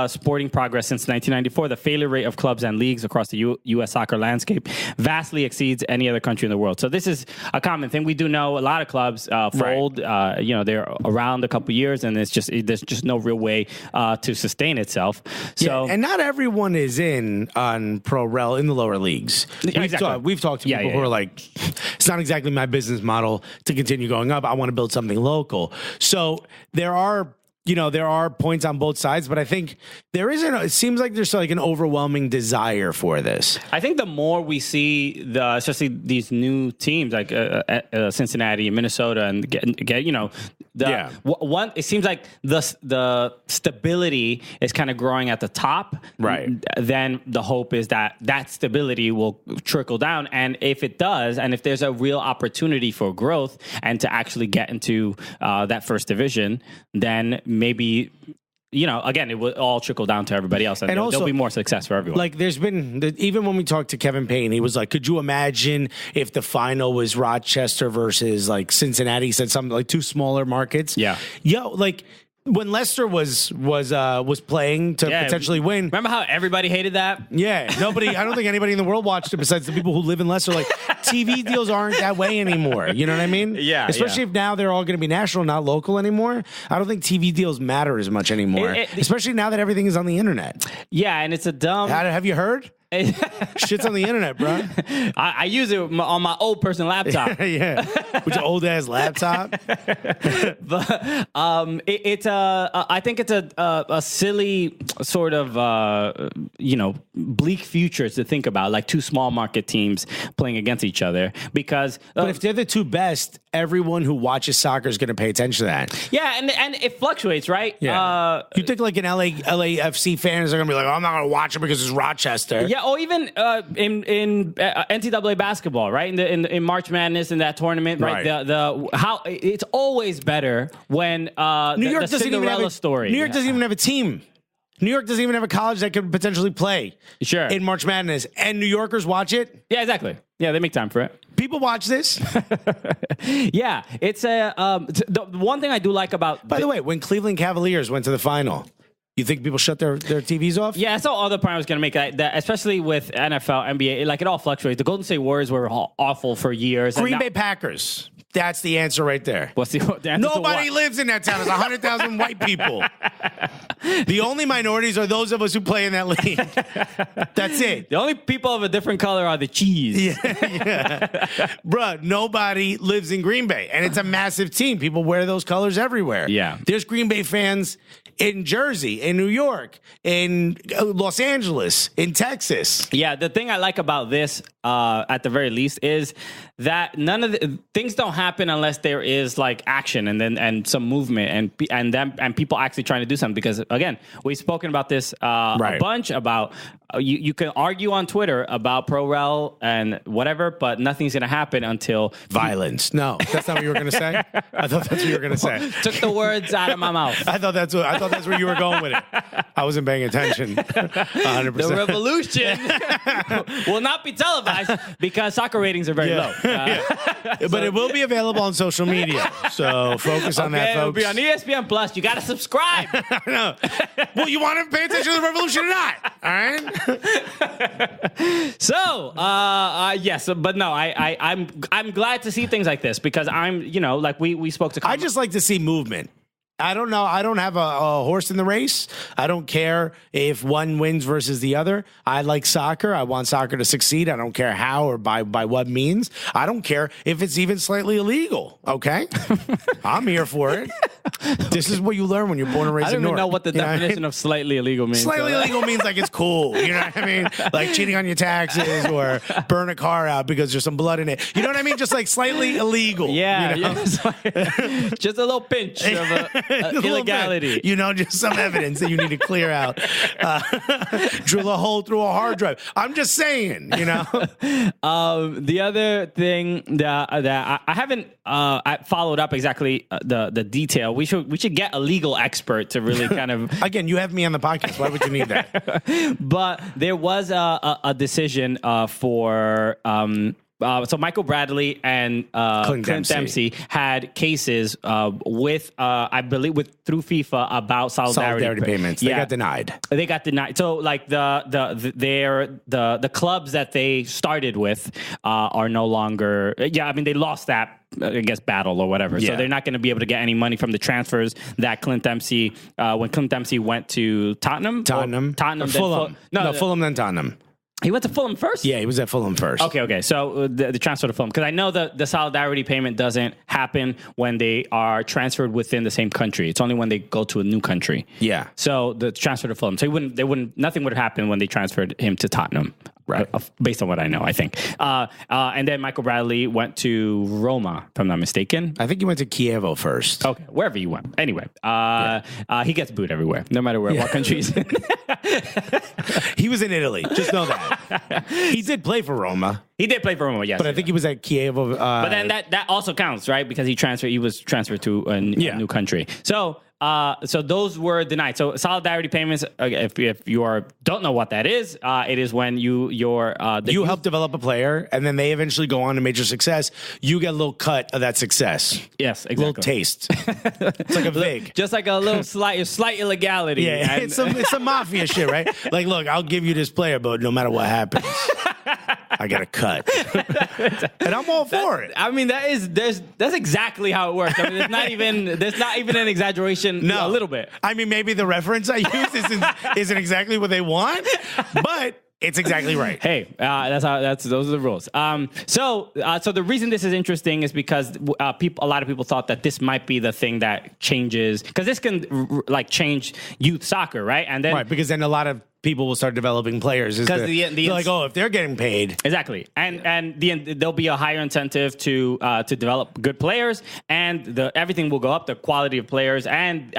sporting progress since 1994, the failure rate of clubs and leagues across the U.S. soccer landscape vastly exceeds any other country in the world. So this is a common thing. We do know a lot of clubs fold. Right. They're around a couple years, and there's just no real way to sustain itself. So, and not everyone is in on pro-rel in the lower leagues. We've talked to people who are like, it's not exactly my business model to continue going up. I want to build something local. So there are points on both sides, but I think it seems like there's like an overwhelming desire for this. I think the more we see especially these new teams like Cincinnati and Minnesota and it seems like the stability is kind of growing at the top. Right. Then the hope is that stability will trickle down. And if it does, and if there's a real opportunity for growth and to actually get into that first division, then maybe, again, it will all trickle down to everybody else. And there'll be more success for everyone. Like there's been, even when we talked to Kevin Payne, he was like, could you imagine if the final was Rochester versus like Cincinnati? He said something like two smaller markets. Yeah. Like when Leicester was playing to potentially win. Remember how everybody hated that? Yeah. I don't think anybody in the world watched it besides the people who live in Leicester. Like TV deals aren't that way anymore. You know what I mean? Yeah. Especially if now they're all going to be national, not local anymore. I don't think TV deals matter as much anymore. Especially now that everything is on the internet. Yeah, and it's a dumb... Have you heard? Shit's on the internet, bro. I use it on my old personal laptop. Yeah. With your old ass laptop. But I think it's a silly sort of bleak future to think about, like two small market teams playing against each other, because but if they're the two best, everyone who watches soccer is going to pay attention to that. Yeah, and it fluctuates, right? Yeah. You think like an LAFC fans are going to be like, oh, I'm not going to watch it because it's Rochester. Yeah, or even in NCAA basketball, right? In March Madness in that tournament, right? How it's always better when New York the Cinderella story. New York doesn't even have a team. New York doesn't even have a college that could potentially play in March Madness, and New Yorkers watch it. Yeah, exactly. Yeah, they make time for it. People watch this. Yeah, it's the one thing I do like about. By the way, when Cleveland Cavaliers went to the final, you think people shut their TVs off? Yeah, that's all other point I was going to make. That especially with NFL, NBA, it all fluctuates. The Golden State Warriors were awful for years. Green Bay Packers. That's the answer right there. What's the answer? Nobody lives in that town. There's 100,000 white people. The only minorities are those of us who play in that league. That's it. The only people of a different color are the cheese. Yeah. Bruh, nobody lives in Green Bay. And it's a massive team. People wear those colors everywhere. Yeah. There's Green Bay fans in Jersey, in New York, in Los Angeles, in Texas. Yeah, the thing I like about this, at the very least, is that none of the things don't happen unless there is like action and some movement and people actually trying to do something. Because again, we've spoken about this a bunch about. You can argue on Twitter about pro-rel and whatever, but nothing's going to happen until violence. No, that's not what you were going to say. I thought that's what you were going to say. Took the words out of my mouth. I thought that's where you were going with it. I wasn't paying attention. 100%. The revolution will not be televised because soccer ratings are very low. But it will be available on social media. So focus on that, folks. It'll be on ESPN Plus. You got to subscribe. No. Well, you want to pay attention to the revolution or not? All right. So, yes, but no, I'm glad to see things like this because like we spoke to. I just like to see movement. I don't know. I don't have a horse in the race. I don't care if one wins versus the other. I like soccer. I want soccer to succeed. I don't care how or by what means. I don't care if it's even slightly illegal. Okay? I'm here for it. This is what you learn when you're born and raised in Newark. I don't even know what the definition of slightly illegal means. Slightly illegal means like it's cool. You know what I mean? Like cheating on your taxes or burn a car out because there's some blood in it. You know what I mean? Just like slightly illegal. Yeah. You know? Just a little pinch of illegality. You know, just some evidence that you need to clear out. Drill a hole through a hard drive. I'm just saying, you know. The other thing that I haven't followed up exactly the detail. We should get a legal expert to really kind of. Again, you have me on the podcast. Why would you need that? But there was a decision for. So Michael Bradley and Clint Dempsey had cases with I believe through FIFA about solidarity payments. They got denied. They got denied. So like the clubs that they started with are no longer. Yeah, I mean they lost that. I guess battle or whatever. Yeah. So they're not going to be able to get any money from the transfers that Clint Dempsey when Clint Dempsey went to Tottenham, Fulham, Fulham, then Tottenham. He went to Fulham first? Yeah, he was at Fulham first. Okay. So the transfer to Fulham. Because I know the solidarity payment doesn't happen when they are transferred within the same country. It's only when they go to a new country. Yeah. So the transfer to Fulham. So nothing would happen when they transferred him to Tottenham. Right. Based on what I know, I think. And then Michael Bradley went to Roma, if I'm not mistaken. I think he went to Chievo first. Okay, wherever he went. Anyway, he gets booed everywhere, no matter what country he's in. He was in Italy. Just know that. He did play for Roma. He did play for Roma, yes. But I think he was at Chievo. But then that also counts, right? Because he was transferred to a new country. So those were denied. So solidarity payments, if you don't know what that is, it is when you help develop a player and then they eventually go on to major success. You get a little cut of that success. Yes, exactly. A little taste. It's like a vig. Just like a little slight illegality. Yeah, it's some mafia shit, right? Like, look, I'll give you this player, but no matter what happens, I get a cut. And I'm all for it. I mean, that's exactly how it works. I mean, there's not even an exaggeration. No, a little bit. I mean, maybe the reference I use isn't exactly what they want, but It's exactly right. Hey, those are the rules. So the reason this is interesting is because a lot of people thought that this might be the thing that changes, because this can change youth soccer, right? And then because then a lot of people will start developing players. Because they're like, if they're getting paid, exactly, and there'll be a higher incentive to develop good players, and everything will go up, the quality of players, and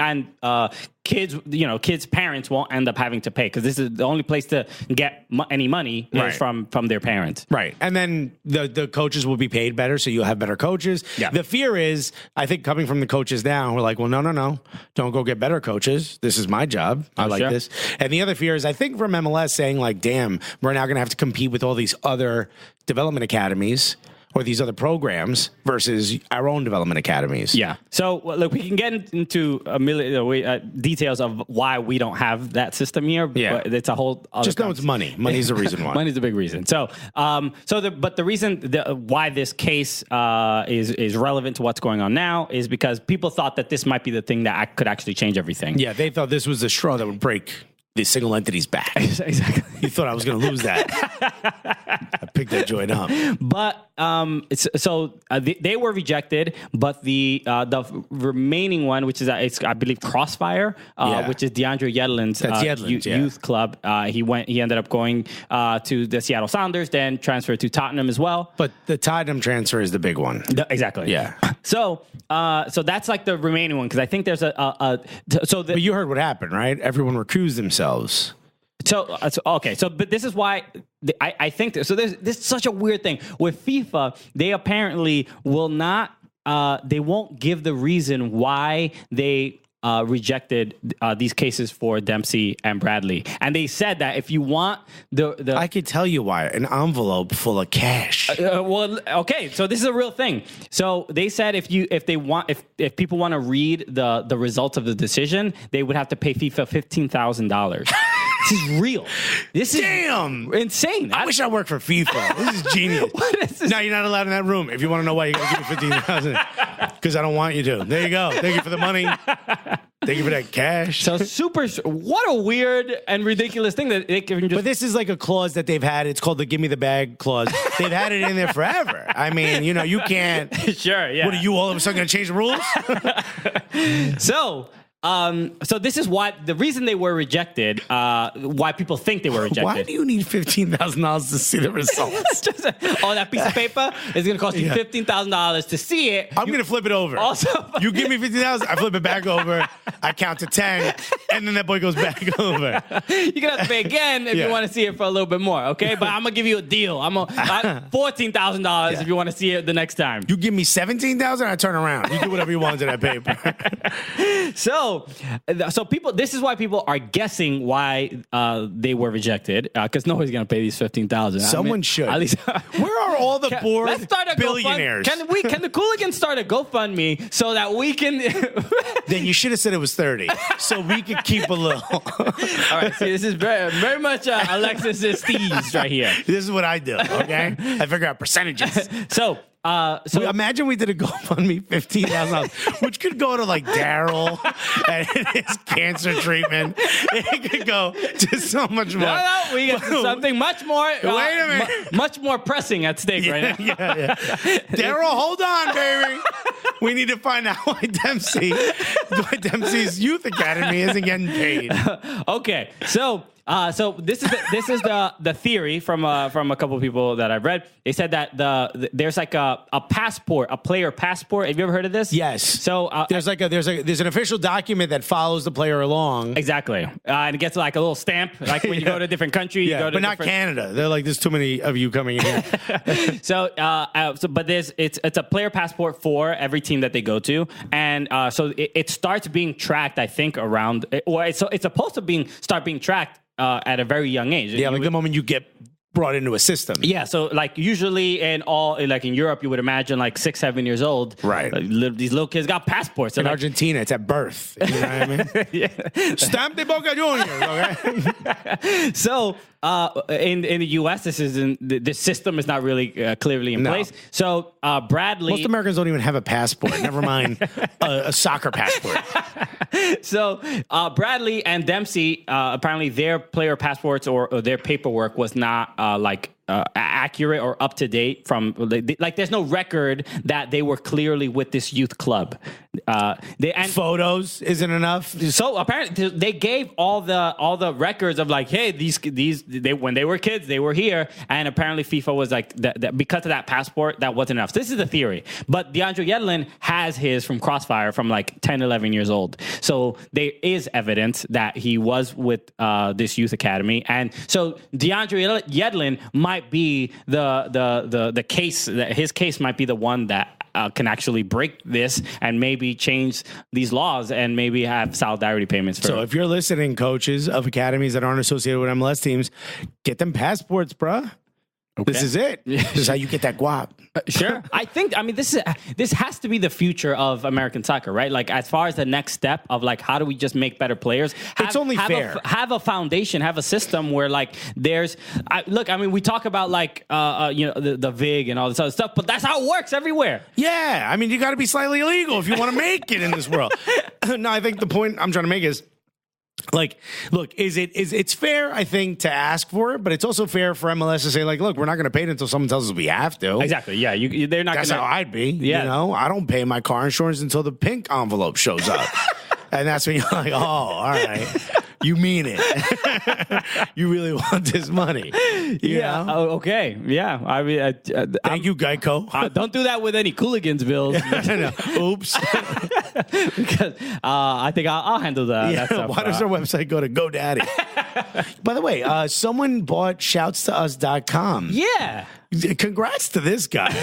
kids' parents won't end up having to pay, because this is the only place to get any money is from their parents. Right. And then the coaches will be paid better, so you'll have better coaches. Yeah. The fear is, I think, coming from the coaches down, we're like, well, no. Don't go get better coaches. This is my job. I like this. And the other fear is, I think, from MLS saying, like, damn, we're now going to have to compete with all these other development academies or these other programs versus our own development academies. Yeah. So, look, we can get into a million details of why we don't have that system here. Yeah. But it's a whole other just know it's money. Money's the reason why. Money's the big reason. So, the reason why this case is relevant to what's going on now is because people thought that this might be the thing that could actually change everything. Yeah, they thought this was the straw that would break the single entity's back. Exactly. You thought I was going to lose that. I picked that joint up. But they were rejected, but the remaining one, which is I believe Crossfire, which is DeAndre Yedlin's youth club. He ended up going to the Seattle Sounders, then transferred to Tottenham as well. But the Tottenham transfer is the big one. Exactly. Yeah. So that's like the remaining one, because I think there's but you heard what happened, right? Everyone recused themselves. But this is why I think so. This is such a weird thing with FIFA. They apparently will not. They won't give the reason why they rejected these cases for Dempsey and Bradley, and they said that if you want the I could tell you why. An envelope full of cash. So this is a real thing. So they said if people want to read the results of the decision, they would have to pay FIFA $15,000. This is real. This is insane. I wish I worked for FIFA. This is genius. What is this? No, you're not allowed in that room. If you want to know why, you got to give me $15,000 because I don't want you to. There you go. Thank you for the money. Thank you for that cash. So what a weird and ridiculous thing that they can just. But this is like a clause that they've had. It's called the "Give me the bag" clause. They've had it in there forever. I mean, you can't. Sure. Yeah. What are you all of a sudden going to change the rules? So this is why the reason they were rejected. Why people think they were rejected. Why do you need $15,000 to see the results? That piece of paper is going to cost you $15,000 to see it. I'm going to flip it over. Also, you give me $15,000, I flip it back over. I count to 10, and then that boy goes back over. You're going to have to pay again if you want to see it for a little bit more, okay? But I'm going to give you a deal. $14,000 if you want to see it the next time. You give me $17,000, I turn around. You do whatever you want to that paper. So people, this is why people are guessing why they were rejected, because nobody's going to pay these $15,000. Someone should. At least, where are all the bored let's start a billionaires? Can the Cooligans start a GoFundMe so that we can? Then you should have said it was 30, so we could keep a little. All right, see, this is very, very much Alexis's steez right here. This is what I do. Okay, I figure out percentages. So imagine we did a GoFundMe $15,000, which could go to like Daryl and his cancer treatment. It could go to so much more. No, we get to something much more. Wait a minute, much more pressing at stake right now. Yeah. Daryl, hold on, baby. We need to find out why Dempsey's youth academy isn't getting paid. Okay, so this is the theory from a couple of people that I've read. They said that there's like a passport, a player passport. Have you ever heard of this? Yes. So there's an official document that follows the player along. Exactly, and it gets like a little stamp, like when you go to a different country. Yeah, you go to but not Canada. They're like, there's too many of you coming in here. But it's a player passport for every team that they go to, and so it starts being tracked. I think around, or it's supposed to start being tracked. At a very young age. Yeah, the moment you get brought into a system. Yeah, so like usually in Europe, you would imagine like 6-7 years old. Right. These little kids got passports. In Argentina, it's at birth. You know what I mean? Yeah. Stamp de Boca Juniors, okay? So in the U.S., this system is not really clearly in place. So Bradley, most Americans don't even have a passport. Never mind a soccer passport. So Bradley and Dempsey, apparently their player passports or their paperwork was not accurate or up to date from there's no record that they were clearly with this youth club. Photos isn't enough. So apparently they gave all the records of like, hey, these when they were kids they were here, and apparently FIFA was like that because of that passport that wasn't enough. So this is the theory, but DeAndre Yedlin has his from Crossfire from like 10, 11 years old. So there is evidence that he was with this youth academy, and so DeAndre Yedlin might be the case. His case might be the one that can actually break this and maybe change these laws and maybe have solidarity payments for. So if you're listening, coaches of academies that aren't associated with MLS teams, get them passports, bruh. Okay. This is it. This is how you get that guap. Sure. I mean, this has to be the future of American soccer, right? Like, as far as the next step of like, how do we just make better players? It's only fair. Have a foundation, have a system where like I mean, we talk about like, the VIG and all this other stuff, but that's how it works everywhere. Yeah. I mean, you got to be slightly illegal if you want to make it in this world. No, I think the point I'm trying to make is, like, look, it's fair, I think, to ask for it, but it's also fair for MLS to say, like, look, we're not going to pay it until someone tells us we have to. Exactly. Yeah. They're not. That's how I'd be. Yeah. You know, I don't pay my car insurance until the pink envelope shows up, and that's when you're like, oh, all right. You mean it. You really want this money. You know? Oh, okay. Yeah. I mean, thank you, Geico. Don't do that with any Cooligans bills. Oops. Because I think I'll handle that. Yeah, that stuff. Why does our website go to GoDaddy? By the way, someone bought shoutstous.com. Yeah. Congrats to this guy.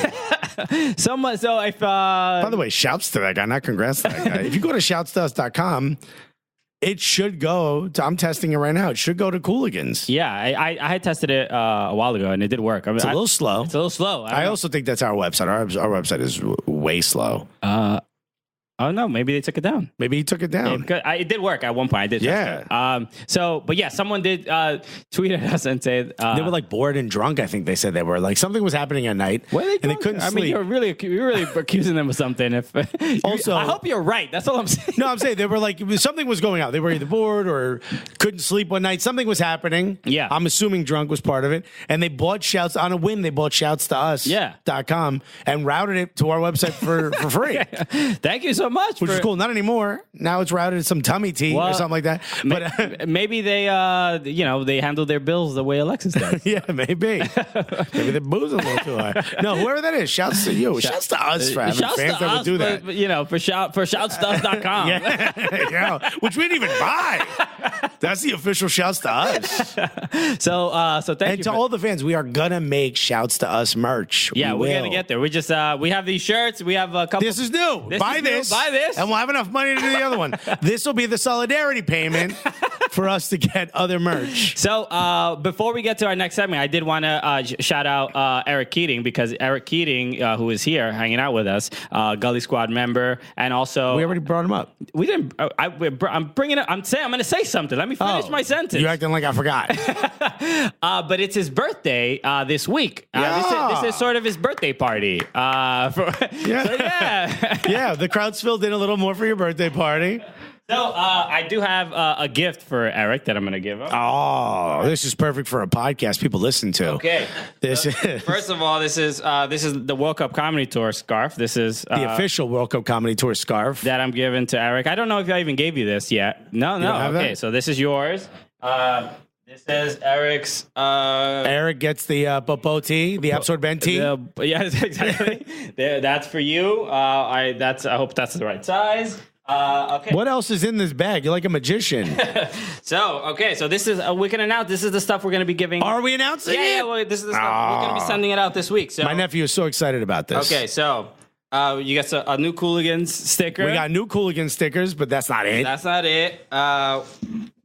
Someone. So if by the way, shouts to that guy, not congrats to that guy. If you go to shoutstous.com, it should go to, I'm testing it right now. It should go to Cooligans. Yeah, I had tested it a while ago, and it did work. I mean, it's a little slow. It's a little slow. I also think that's our website. Our website is way slow. Oh, no, maybe they took it down. Maybe he took it down. Yeah, it did work at one point. I did. Yeah. But yeah, someone did tweet at us and say they were like bored and drunk. I think they said they were like something was happening at night. Were they drunk? And they couldn't sleep. I mean, you're really accusing them of something. If also, I hope you're right. That's all I'm saying. No, I'm saying they were like something was going on. They were either bored or couldn't sleep one night. Something was happening. Yeah. I'm assuming drunk was part of it. And they bought shouts on a whim. They bought shoutstous.com and routed it to our website for free. Thank you so much. Which is cool. Not anymore. Now it's routed to some tummy tea or something like that. But maybe they, they handle their bills the way Alexis does. Yeah, maybe. Maybe they're boozing a little too hard. No, whoever that is, shouts to you. Shouts to us for having fans that would do that. But, for shoutstuff.com. Yeah, which we didn't even buy. That's the official shouts to us. So thank you. And to all the fans, we are gonna make shouts to us merch. Yeah, we're gonna get there. We just we have these shirts. We have a couple. This is new. Buy this, and we'll have enough money to do the other one. This will be the solidarity payment for us to get other merch. So before we get to our next segment, I did want to shout out Eric Keating, because Eric Keating, who is here hanging out with us, Gully Squad member, and also we already brought him up. We didn't. I'm bringing it. I'm going to say something. Let me finish my sentence. You're acting like I forgot. But it's his birthday this week. This is sort of his birthday party. Yeah, the crowd's filled in a little more for your birthday party. So I do have a gift for Eric that I'm going to give him. Oh, this is perfect for a podcast people listen to. Okay. First of all, this is the World Cup Comedy Tour scarf. This is the official World Cup Comedy Tour scarf that I'm giving to Eric. I don't know if I even gave you this yet. No. Okay, so this is yours. This is Eric's. Eric gets the popoti, the absorbenti. Yes, exactly. That's for you. I hope that's the right size. Okay. What else is in this bag? You're like a magician. So this is we can announce this is the stuff we're going to be giving. Are we announcing it? Yeah. Well, this is the stuff we're going to be sending it out this week. So my nephew is so excited about this. Okay, so you got a new Cooligans sticker. We got new Cooligans stickers, but that's not it. That's not it.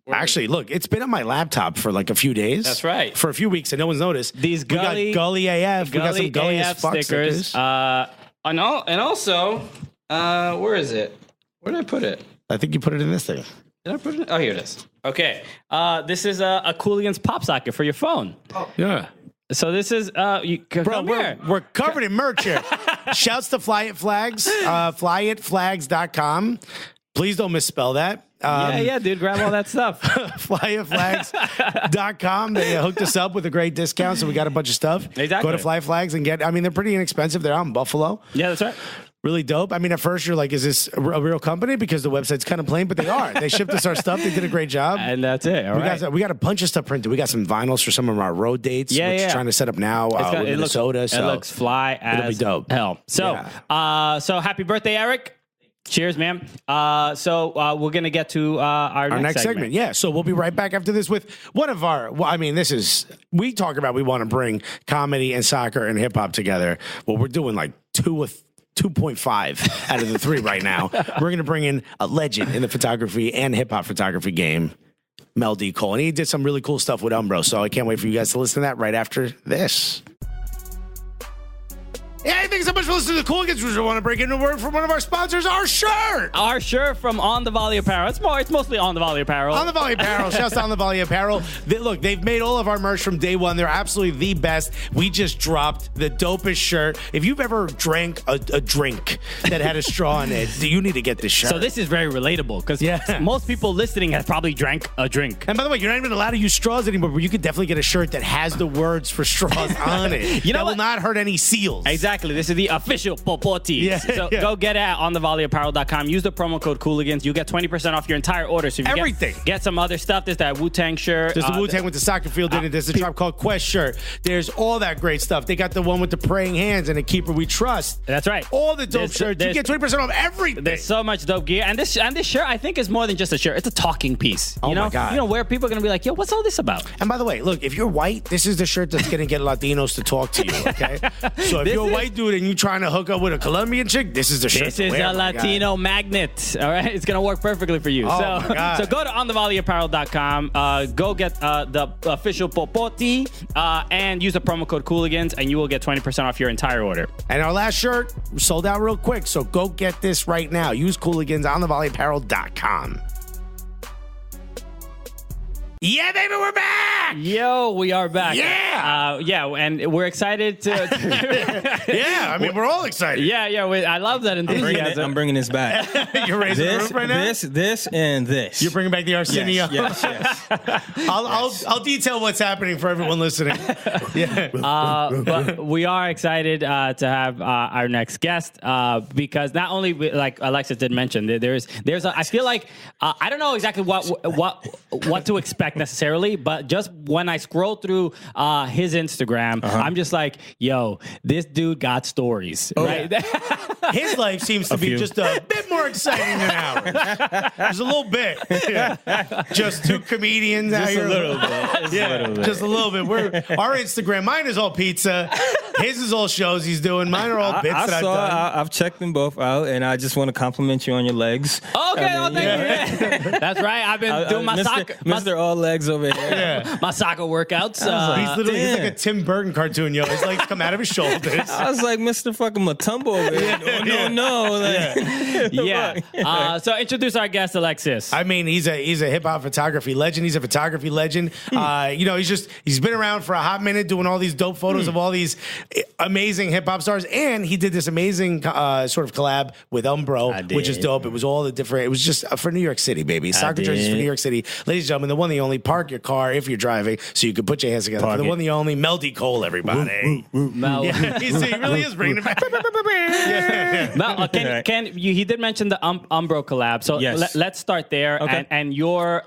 Actually, look, it's been on my laptop for like a few days. That's right. For a few weeks, and no one's noticed. These Gully, we got Gully AF. We got some Gully as fuck stickers. And also, where is it? Where did I put it? I think you put it in this thing. Did I put it? Oh, here it is. Okay. This is a Cooligans pop socket for your phone. Yeah. So this is Bro, we're covered in merch here. Shouts to Fly It Flags, flyitflags.com. Please don't misspell that. Yeah, dude, grab all that stuff. flyitflags.com. They hooked us up with a great discount, so we got a bunch of stuff. Exactly. Go to Fly Flags and they're pretty inexpensive. They're out in Buffalo. Yeah, that's right. Really dope. I mean, at first you're like, is this a real company? Because the website's kind of plain, but they are. They shipped us our stuff. They did a great job. And that's it. All right. We got a bunch of stuff printed. We got some vinyls for some of our road dates. We're trying to set up now with Minnesota. It looks fly as it'll be dope. hell. So, so happy birthday, Eric. Cheers, man. So we're going to get to our next segment. Yeah. So we'll be right back after this with one of our, we talk about we want to bring comedy and soccer and hip hop together. Well, we're doing like 2.5 out of the 3 right now. We're going to bring in a legend in the photography and hip hop photography game, Mel D Cole. And he did some really cool stuff with Umbro. So I can't wait for you guys to listen to that right after this. Hey, thanks so much for listening to the Cooligans. We want to break into a word from one of our sponsors, our shirt. Our shirt from On the Volley Apparel. It's mostly On the Volley Apparel. On the Volley Apparel. Shouts to On the Volley Apparel. They've made all of our merch from day one. They're absolutely the best. We just dropped the dopest shirt. If you've ever drank a drink that had a straw in it, you need to get this shirt. So this is very relatable because most people listening have probably drank a drink. And by the way, you're not even allowed to use straws anymore, but you could definitely get a shirt that has the words for straws on it. That will not hurt any seals. Exactly. This is the official Popoti. Go get it at onthevolleyapparel.com. Use the promo code Cooligans. You get 20% off your entire order. So if you get some other stuff, there's that Wu-Tang shirt. There's the Wu-Tang with the soccer field in it. There's the Tribe Called Quest shirt. There's all that great stuff. They got the one with the praying hands and a keeper we trust. That's right. All the dope shirts. You get 20% off everything. There's so much dope gear. And this shirt, I think, is more than just a shirt. It's a talking piece. Oh my God. You know, where people are going to be like, yo, what's all this about? And by the way, look, if you're white, this is the shirt that's going to get Latinos to talk to you, okay? So if you're a white dude and you're trying to hook up with a Colombian chick, this is the shirt. This is a Latino magnet, all right? It's going to work perfectly for you. Oh my God. So go to onthevolleyapparel.com, go get the official Popoti, and use the promo code Cooligans, and you will get 20% off your entire order. And our last shirt sold out real quick, so go get this right now. Use Cooligans on thevolleyapparel.com. Yeah, baby, we're back! Yo, we are back. Yeah! And we're excited to... Yeah, I mean, we're all excited. I love that enthusiasm. I'm bringing this back. You're raising the roof right now? This, and this. You're bringing back the Arsenio? Yes. I'll detail what's happening for everyone listening. But we are excited to have our next guest because not only, like Alexis did mention, there's I feel like I don't know exactly what to expect necessarily, but just when I scroll through his Instagram, I'm just like, yo, this dude got stories, right? His life seems to be just a bit more exciting than ours. Just a little bit. Just two comedians out here. A little bit. Just a little bit. Our Instagram, mine is all pizza. His is all shows he's doing. Mine are all bits that I've done. I've checked them both out, and I just want to compliment you on your legs. Okay, thank you. That's right. I've been doing my soccer. Mr. All Legs over here. My soccer workouts. He's like a Tim Burton cartoon, yo. His legs come out of his shoulders. I was like Mr. fucking Matumbo over here. No. So introduce our guest, Alexis. I mean, he's a hip hop photography legend. He's a photography legend. He's been around for a hot minute doing all these dope photos of all these amazing hip hop stars, and he did this amazing sort of collab with Umbro, which is dope. It was all the different. It was just for New York City, baby. Soccer jerseys for New York City, ladies and gentlemen. The one, the only. Park your car if you're driving, so you can put your hands together. For the one, the only. Mel D Cole, everybody. Mel. He really is bringing it back. Mel, he did mention the Umbro collab, so let's start there. Okay. And your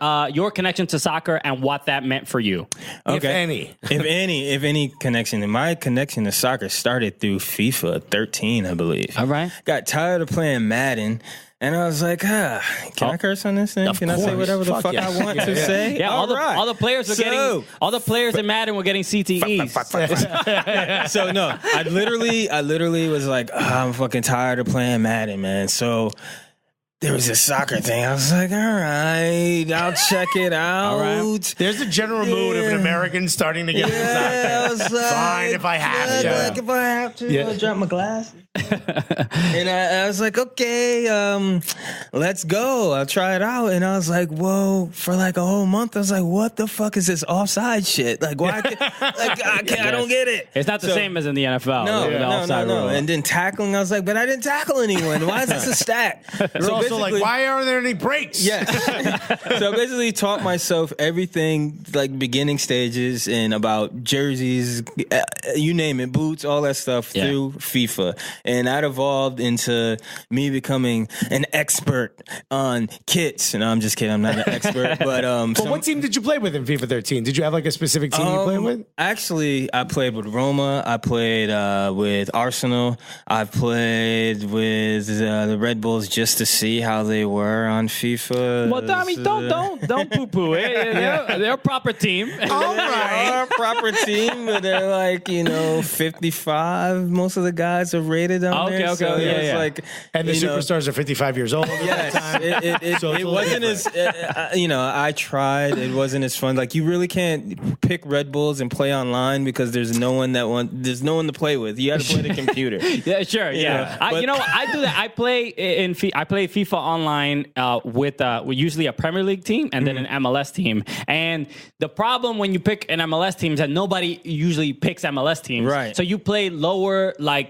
connection to soccer and what that meant for you. Okay. If any connection. And my connection to soccer started through FIFA 13, I believe. All right. Got tired of playing Madden. And I was like, can I curse on this thing? Can I say whatever the fuck I want to say? Yeah, all the players in Madden were getting CTEs. So no, I literally was like, I'm fucking tired of playing Madden, man. So there was this soccer thing. I was like, all right, I'll check it out. All right. There's a general mood of an American starting to get into soccer. I was like, fine if I have to. Like if I have to, I'll drop my glass. And I was like, okay, let's go. I'll try it out. And I was like, whoa, for like a whole month, I was like, what the fuck is this offside shit? Like, why? I don't get it. It's not the same as in the NFL. No. And then tackling, I was like, but I didn't tackle anyone. Why is this a stat? You're also like, why aren't there any breaks? Yeah. So I basically taught myself everything, like beginning stages and about jerseys, you name it, boots, all that stuff through FIFA. And that evolved into me becoming an expert on kits. No, I'm just kidding. I'm not an expert. But what team did you play with in FIFA 13? Did you have like a specific team you played with? Actually, I played with Roma. I played with Arsenal. I played with the Red Bulls just to see how they were on FIFA. Well, Tommy, don't poo-poo it. They're a proper team. All right. They're a proper team, but they're like, 55. Most of the guys are rated on there. Okay, so yeah. Like, and the superstars are 55 years old. Yes, it wasn't as I tried. It wasn't as fun. Like, you really can't pick Red Bulls and play online because there's no one to play with. You have to play the computer. Yeah, sure. Yeah. I do that. I play FIFA online with usually a Premier League team and then an MLS team. And the problem when you pick an MLS team is that nobody usually picks MLS teams. Right. So you play lower, you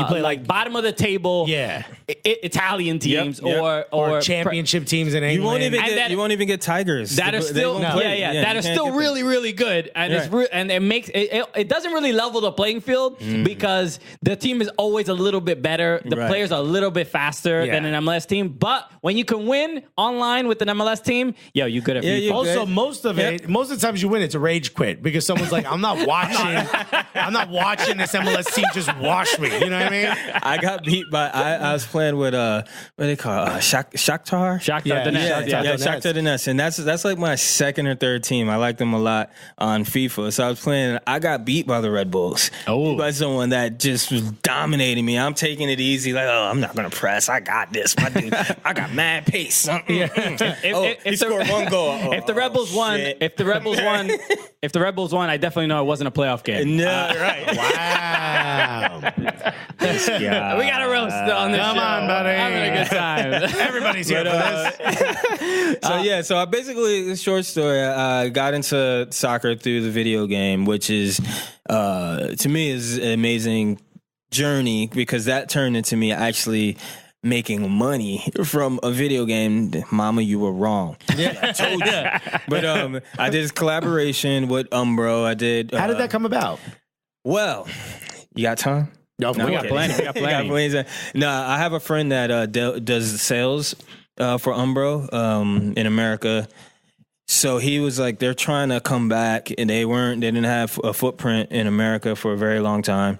play like bottom of the table. Yeah. Italian teams or championship teams in England. You won't even get Tigers that are still that are still really, really good. And and it makes it doesn't really level the playing field because the team is always a little bit better. The players are a little bit faster than an MLS team. But when you can win online with an MLS team, you good at FIFA. Also, most of the times you win, it's a rage quit because someone's like, I'm not watching this MLS team just wash me. You know what I mean? I got beat by I was playing with what do they call Shakhtar Donetsk. Shakhtar Donetsk, and that's like my second or third team. I like them a lot on FIFA. So I was playing. I got beat by the Red Bulls. By someone that just was dominating me. I'm taking it easy. Like, I'm not gonna press. I got this. My dude, I got mad pace. He scored one goal. If the Rebels won, if the Rebels won, I definitely know it wasn't a playoff game. No, right? Wow. We got a roast on this show. Come on, buddy. Having a good time. Everybody's here for this. So I basically, short story, I got into soccer through the video game, which is, to me, is an amazing journey because that turned into me actually making money from a video game. Mama, you were wrong. Yeah, I told you. But I did this collaboration with Umbro. I did. How did that come about? Well, you got time? No, we got plenty. No, I have a friend that does sales for Umbro in America. So he was like, they're trying to come back, and they didn't have a footprint in America for a very long time.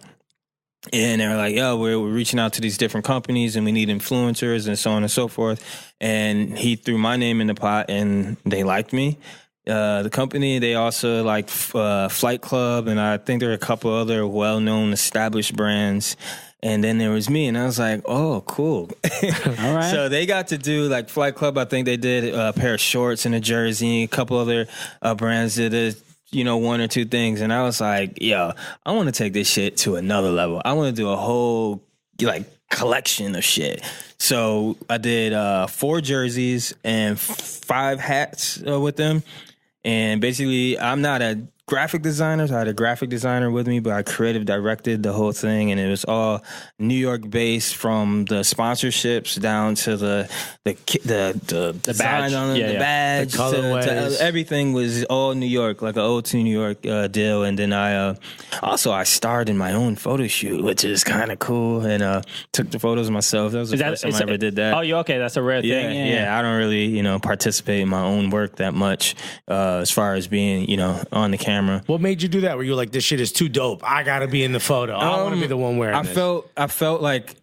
And they were like, we're reaching out to these different companies and we need influencers and so on and so forth. And he threw my name in the pot and they liked me. The company, they also liked Flight Club, and I think there were a couple other well-known established brands. And then there was me, and I was like, oh, cool. All right. So they got to do, like, Flight Club, I think they did a pair of shorts and a jersey. A couple other brands did one or two things. And I was like, I want to take this shit to another level. I want to do a whole, collection of shit. So I did 4 jerseys and 5 hats with them. And basically, I'm not a graphic designer, so I had a graphic designer with me, but I creative directed the whole thing, and it was all New York based, from the sponsorships down to the badge on the badge, the colorways. to everything was all New York, like an old to New York deal. And then I starred in my own photo shoot, which is kind of cool, and took the photos myself. That was the first time I ever did that. Oh, you okay? That's a rare thing. Yeah. I don't really participate in my own work that much as far as being on the camera. What made you do that? Were you like, this shit is too dope, I gotta be in the photo, I want to be the one wearing this? I felt like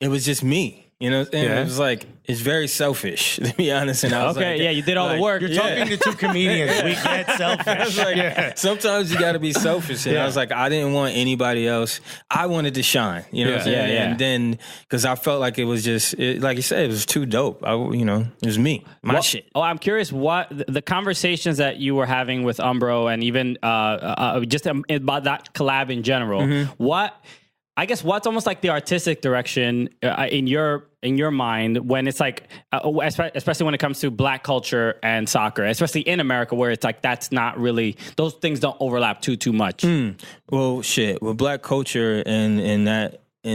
it was just me. You know what I'm saying? Yeah. It was like, it's very selfish, to be honest. And I was Okay, like, yeah, you did all the work. You're talking to two comedians. We get selfish. I was like, sometimes you got to be selfish. And I was like, I didn't want anybody else. I wanted to shine. You know what I'm saying? Yeah. And then, because I felt like it was just, like you said, it was too dope. It was me, my shit. Oh, I'm curious what the conversations that you were having with Umbro and even just about that collab in general. What's almost like the artistic direction in your mind when it's like, especially when it comes to black culture and soccer, especially in America, where it's like that's not really, those things don't overlap too much. Well, shit, with black culture and in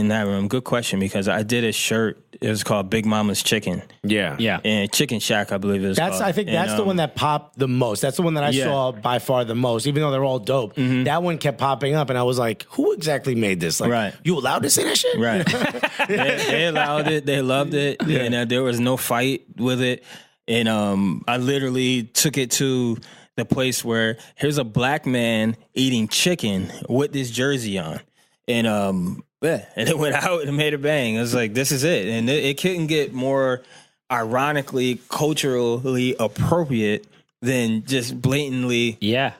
that room, good question, because I did a shirt. It was called Big Mama's Chicken. Yeah. And Chicken Shack, I believe it was called. I think that's the one that popped the most. That's the one that I saw by far the most, even though they're all dope. That one kept popping up, and I was like, who exactly made this? Like, Right. You allowed to say that shit? Right. they allowed it. They loved it. Yeah. And there was no fight with it. And I literally took it to the place where here's a black man eating chicken with this jersey on. And and it went out and made a bang. It was like, this is it. And it couldn't get more ironically, culturally appropriate than just blatantly. Yeah.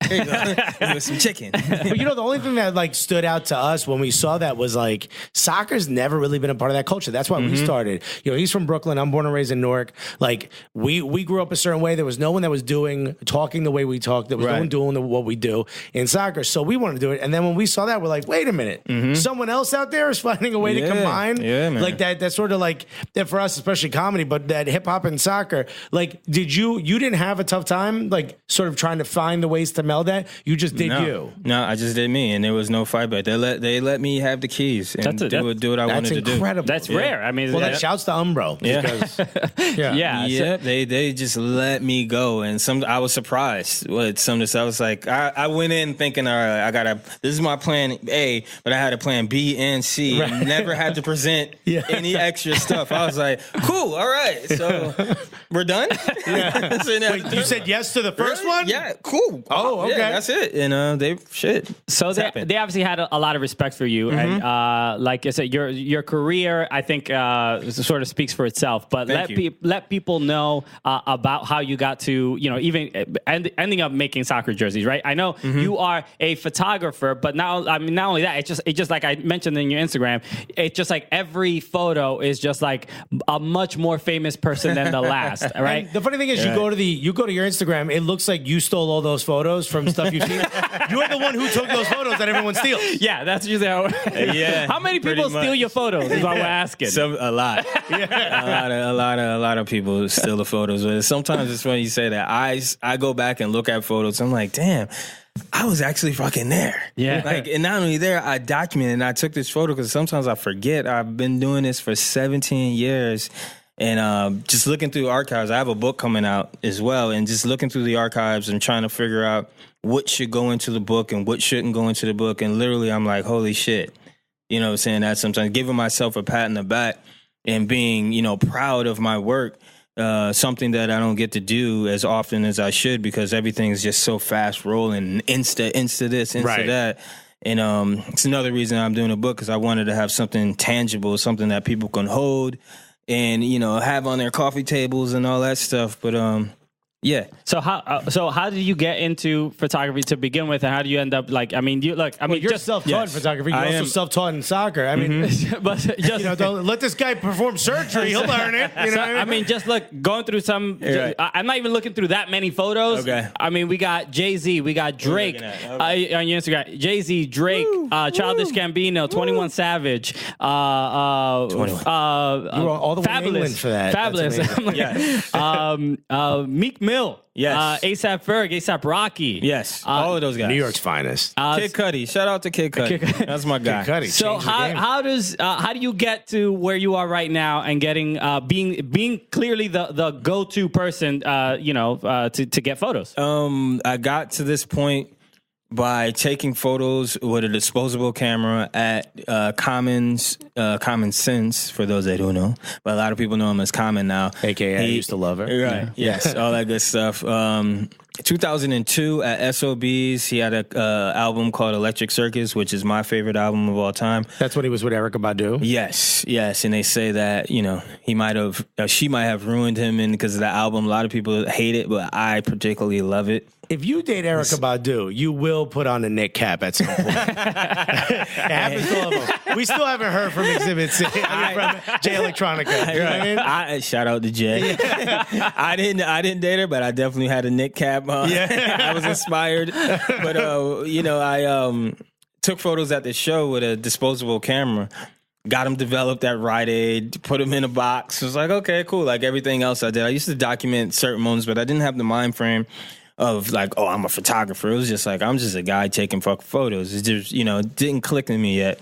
Here you go. With some chicken. But the only thing that like stood out to us when we saw that was like soccer's never really been a part of that culture. That's why we started. He's from Brooklyn. I'm born and raised in Newark. Like we grew up a certain way. There was no one that was talking the way we talked. There was no one doing what we do in soccer. So we wanted to do it. And then when we saw that, we're like, wait a minute. Someone else out there is finding a way to combine. Yeah, man. Like that's sort of like that for us, especially comedy, but that hip hop and soccer. Like, did you didn't have a tough time like sort of trying to find the ways to meld that? You just did you? No, I just did me, and there was no fight back. They let me have the keys and do what I wanted to do. That's incredible. That's rare. I mean, shouts to Umbro. Yeah. They just let me go, and I was surprised with some of this. I was like, I went in thinking, all right, this is my plan A, but I had a plan B and C. Right. And never had to present any extra stuff. I was like, cool, all right, so we're done. So now, Wait, you said yes to the first one? Yeah, cool. Oh, okay. Yeah, that's it. And they they obviously had a lot of respect for you, and like I said, your career, I think, sort of speaks for itself. But let people know about how you got to, even ending up making soccer jerseys, right? I know you are a photographer, but not only that, it's just like I mentioned in your Instagram, it's just like every photo is just like a much more famous person than the last, right? And the funny thing is, you go to your Instagram, it looks like you stole all those photos from stuff you've seen. You're the one who took those photos that everyone steals. Yeah, that's usually how. How many people steal your photos? Is what we're asking. A lot. A lot of people steal the photos. But sometimes it's funny you say that. I go back and look at photos. I'm like, damn, I was actually fucking there. Yeah. Like, and not only there, I documented and I took this photo because sometimes I forget. I've been doing this for 17 years. And just looking through archives, I have a book coming out as well. And just looking through the archives and trying to figure out what should go into the book and what shouldn't go into the book. And literally, I'm like, holy shit. You know what I'm saying? That sometimes giving myself a pat in the back and being, proud of my work, something that I don't get to do as often as I should because everything's just so fast rolling, insta this, insta that. And it's another reason I'm doing a book because I wanted to have something tangible, something that people can hold and, have on their coffee tables and all that stuff. But, yeah. So how did you get into photography to begin with, and how do you end up you're just self-taught in photography. You're also self-taught in soccer. I mean, but just don't let this guy perform surgery. He'll learn it. I mean, just look going through some. Right. I'm not even looking through that many photos. Okay. I mean, we got Jay-Z, we got Drake on your Instagram. Jay-Z, Drake, Childish Gambino, 21 Savage, 21. You were all the way in England for that. Fabulous. Meek Mill. Yes. ASAP Ferg, ASAP Rocky. Yes. All of those guys. New York's finest. Kid Cudi. Shout out to Kid Cudi. That's my guy. Kid Cudi. So how do you get to where you are right now and getting being clearly the go-to person to get photos? I got to this point by taking photos with a disposable camera at Common Sense, for those that don't know. But a lot of people know him as Common now. AKA I used to love her. Right. Yes. All that good stuff. 2002 at SOB's, he had a album called Electric Circus, which is my favorite album of all time. That's when he was with Erykah Badu? Yes. And they say that, she might have ruined him because of that album. A lot of people hate it, but I particularly love it. If you date Erykah Badu, you will put on a Nick cap at some point. It happens to all of them. We still haven't heard from Exhibit C, from Jay Electronica. You know what I mean? Shout out to Jay. I didn't date her, but I definitely had a Nick cap on. Yeah. I was inspired. But I took photos at the show with a disposable camera. Got them developed at Rite Aid, put them in a box. It was like, okay, cool. Like everything else I did. I used to document certain moments, but I didn't have the mind frame of like, oh, I'm a photographer. It was just like, I'm just a guy taking fucking photos. It just, it didn't click in me yet.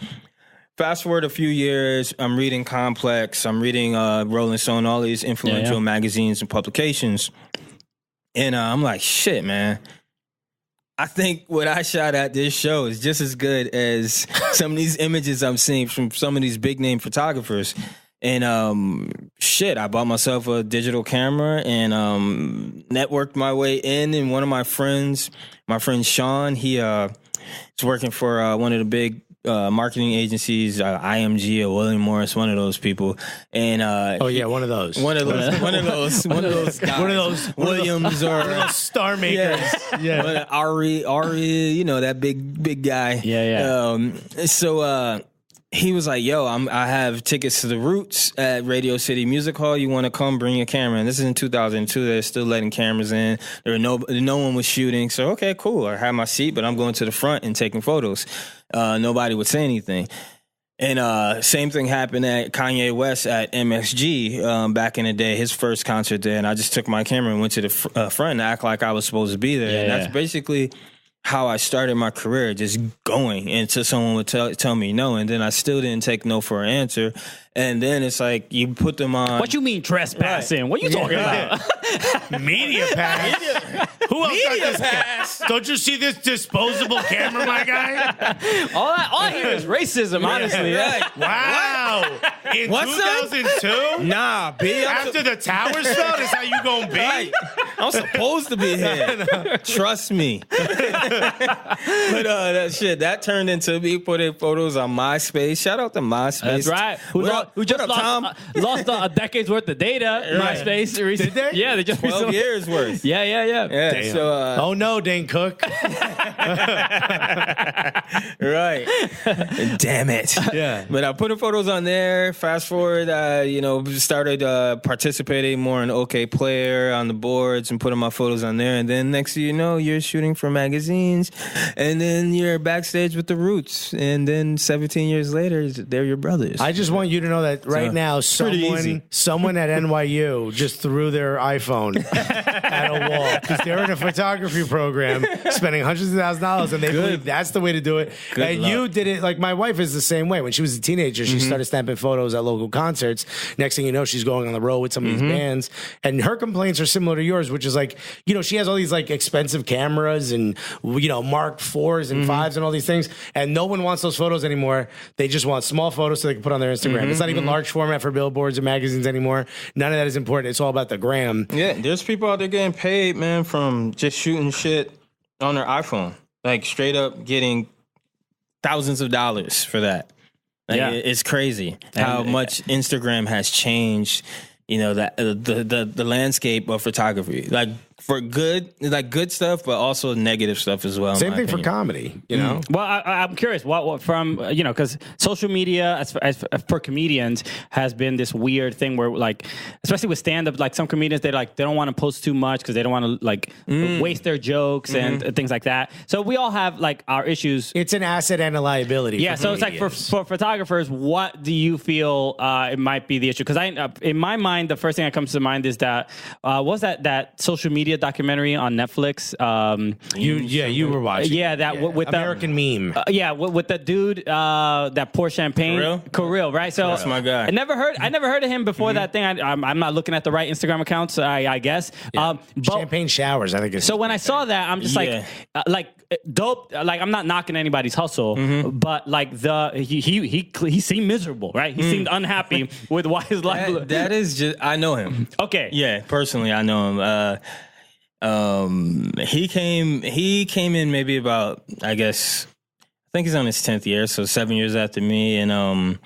Fast forward a few years, I'm reading Complex, I'm reading Rolling Stone, all these influential magazines and publications. And I'm like, shit, man. I think what I shot at this show is just as good as some of these images I'm seeing from some of these big name photographers. And I bought myself a digital camera and networked my way in. And one of my friend Sean, he is working for one of the big marketing agencies, IMG or William Morris, one of those people. And one of those. One of those guys. Williams or one of those star makers. Yeah. Ari, that big guy. So he was like, yo, I have tickets to the Roots at Radio City Music Hall. You want to come, bring your camera? And this is in 2002. They're still letting cameras in. No one was shooting. So, okay, cool. I had my seat, but I'm going to the front and taking photos. Nobody would say anything. And same thing happened at Kanye West at MSG back in the day, his first concert there. And I just took my camera and went to the front and act like I was supposed to be there. And that's basically how I started my career, just going until someone would tell me no, and then I still didn't take no for an answer. And then it's like you put them on. What you mean trespassing? Right. What are you talking about? Media pass. Who else got this pass? Don't you see this disposable camera, my guy? All I hear is racism, honestly. Right. Wow. In 2002? Nah, B. After the towers fell, that's how you gonna be? Right. I'm supposed to be here. Trust me. But that turned into me putting photos on MySpace. Shout out to MySpace. That's right. Who just lost a decade's worth of data. Right. MySpace. Did they? Yeah, they just 12 years worth. Yeah. Damn. So, oh no, Dane Cook. Right. Damn it. Yeah. But I put the photos on there. Fast forward, started participating more in OK Player on the boards and putting my photos on there. And then next thing you know, you're shooting for magazines. And then you're backstage with the Roots. And then 17 years later, they're your brothers. I just want you to know that right now, someone at NYU just threw their iPhone at a wall because they're in a photography program spending hundreds of $1,000s and they believe that's the way to do it. And you did it, like my wife is the same way. When she was a teenager, she started stamping photos at local concerts. Next thing you know, she's going on the road with some of these bands. And her complaints are similar to yours, which is like, she has all these like expensive cameras and, Mark 4s and 5s and all these things. And no one wants those photos anymore. They just want small photos so they can put on their Instagram. It's not even large format for billboards and magazines anymore. None of that is important. It's all about the gram. Yeah, there's people out there getting paid, man, from just shooting shit on their iPhone. Like straight up getting thousands of dollars for that. Like, it's crazy how much Instagram has changed, that the landscape of photography. Like for good stuff, but also negative stuff as well. Same thing for comedy, Well, I'm curious what from because social media as for comedians has been this weird thing where like, especially with stand up, like some comedians they don't want to post too much because they don't want to like waste their jokes and things like that. So we all have like our issues. It's an asset and a liability. Yeah. So it's like for photographers, what do you feel it might be the issue? Because in my mind, the first thing that comes to mind is that was that social media documentary on Netflix. You were watching. Yeah, with American Meme. With the dude that pours champagne. Kirill, right? So that's my guy. I never heard of him before that thing. I'm not looking at the right Instagram accounts, I guess. Yeah. Champagne showers, I think it's. So when I saw that, I'm just like dope. Like I'm not knocking anybody's hustle, but like he seemed miserable, right? He seemed unhappy with why his life. That is just I know him. Okay. Yeah, personally I know him. He came in maybe about, I think he's on his 10th year, so 7 years after me, and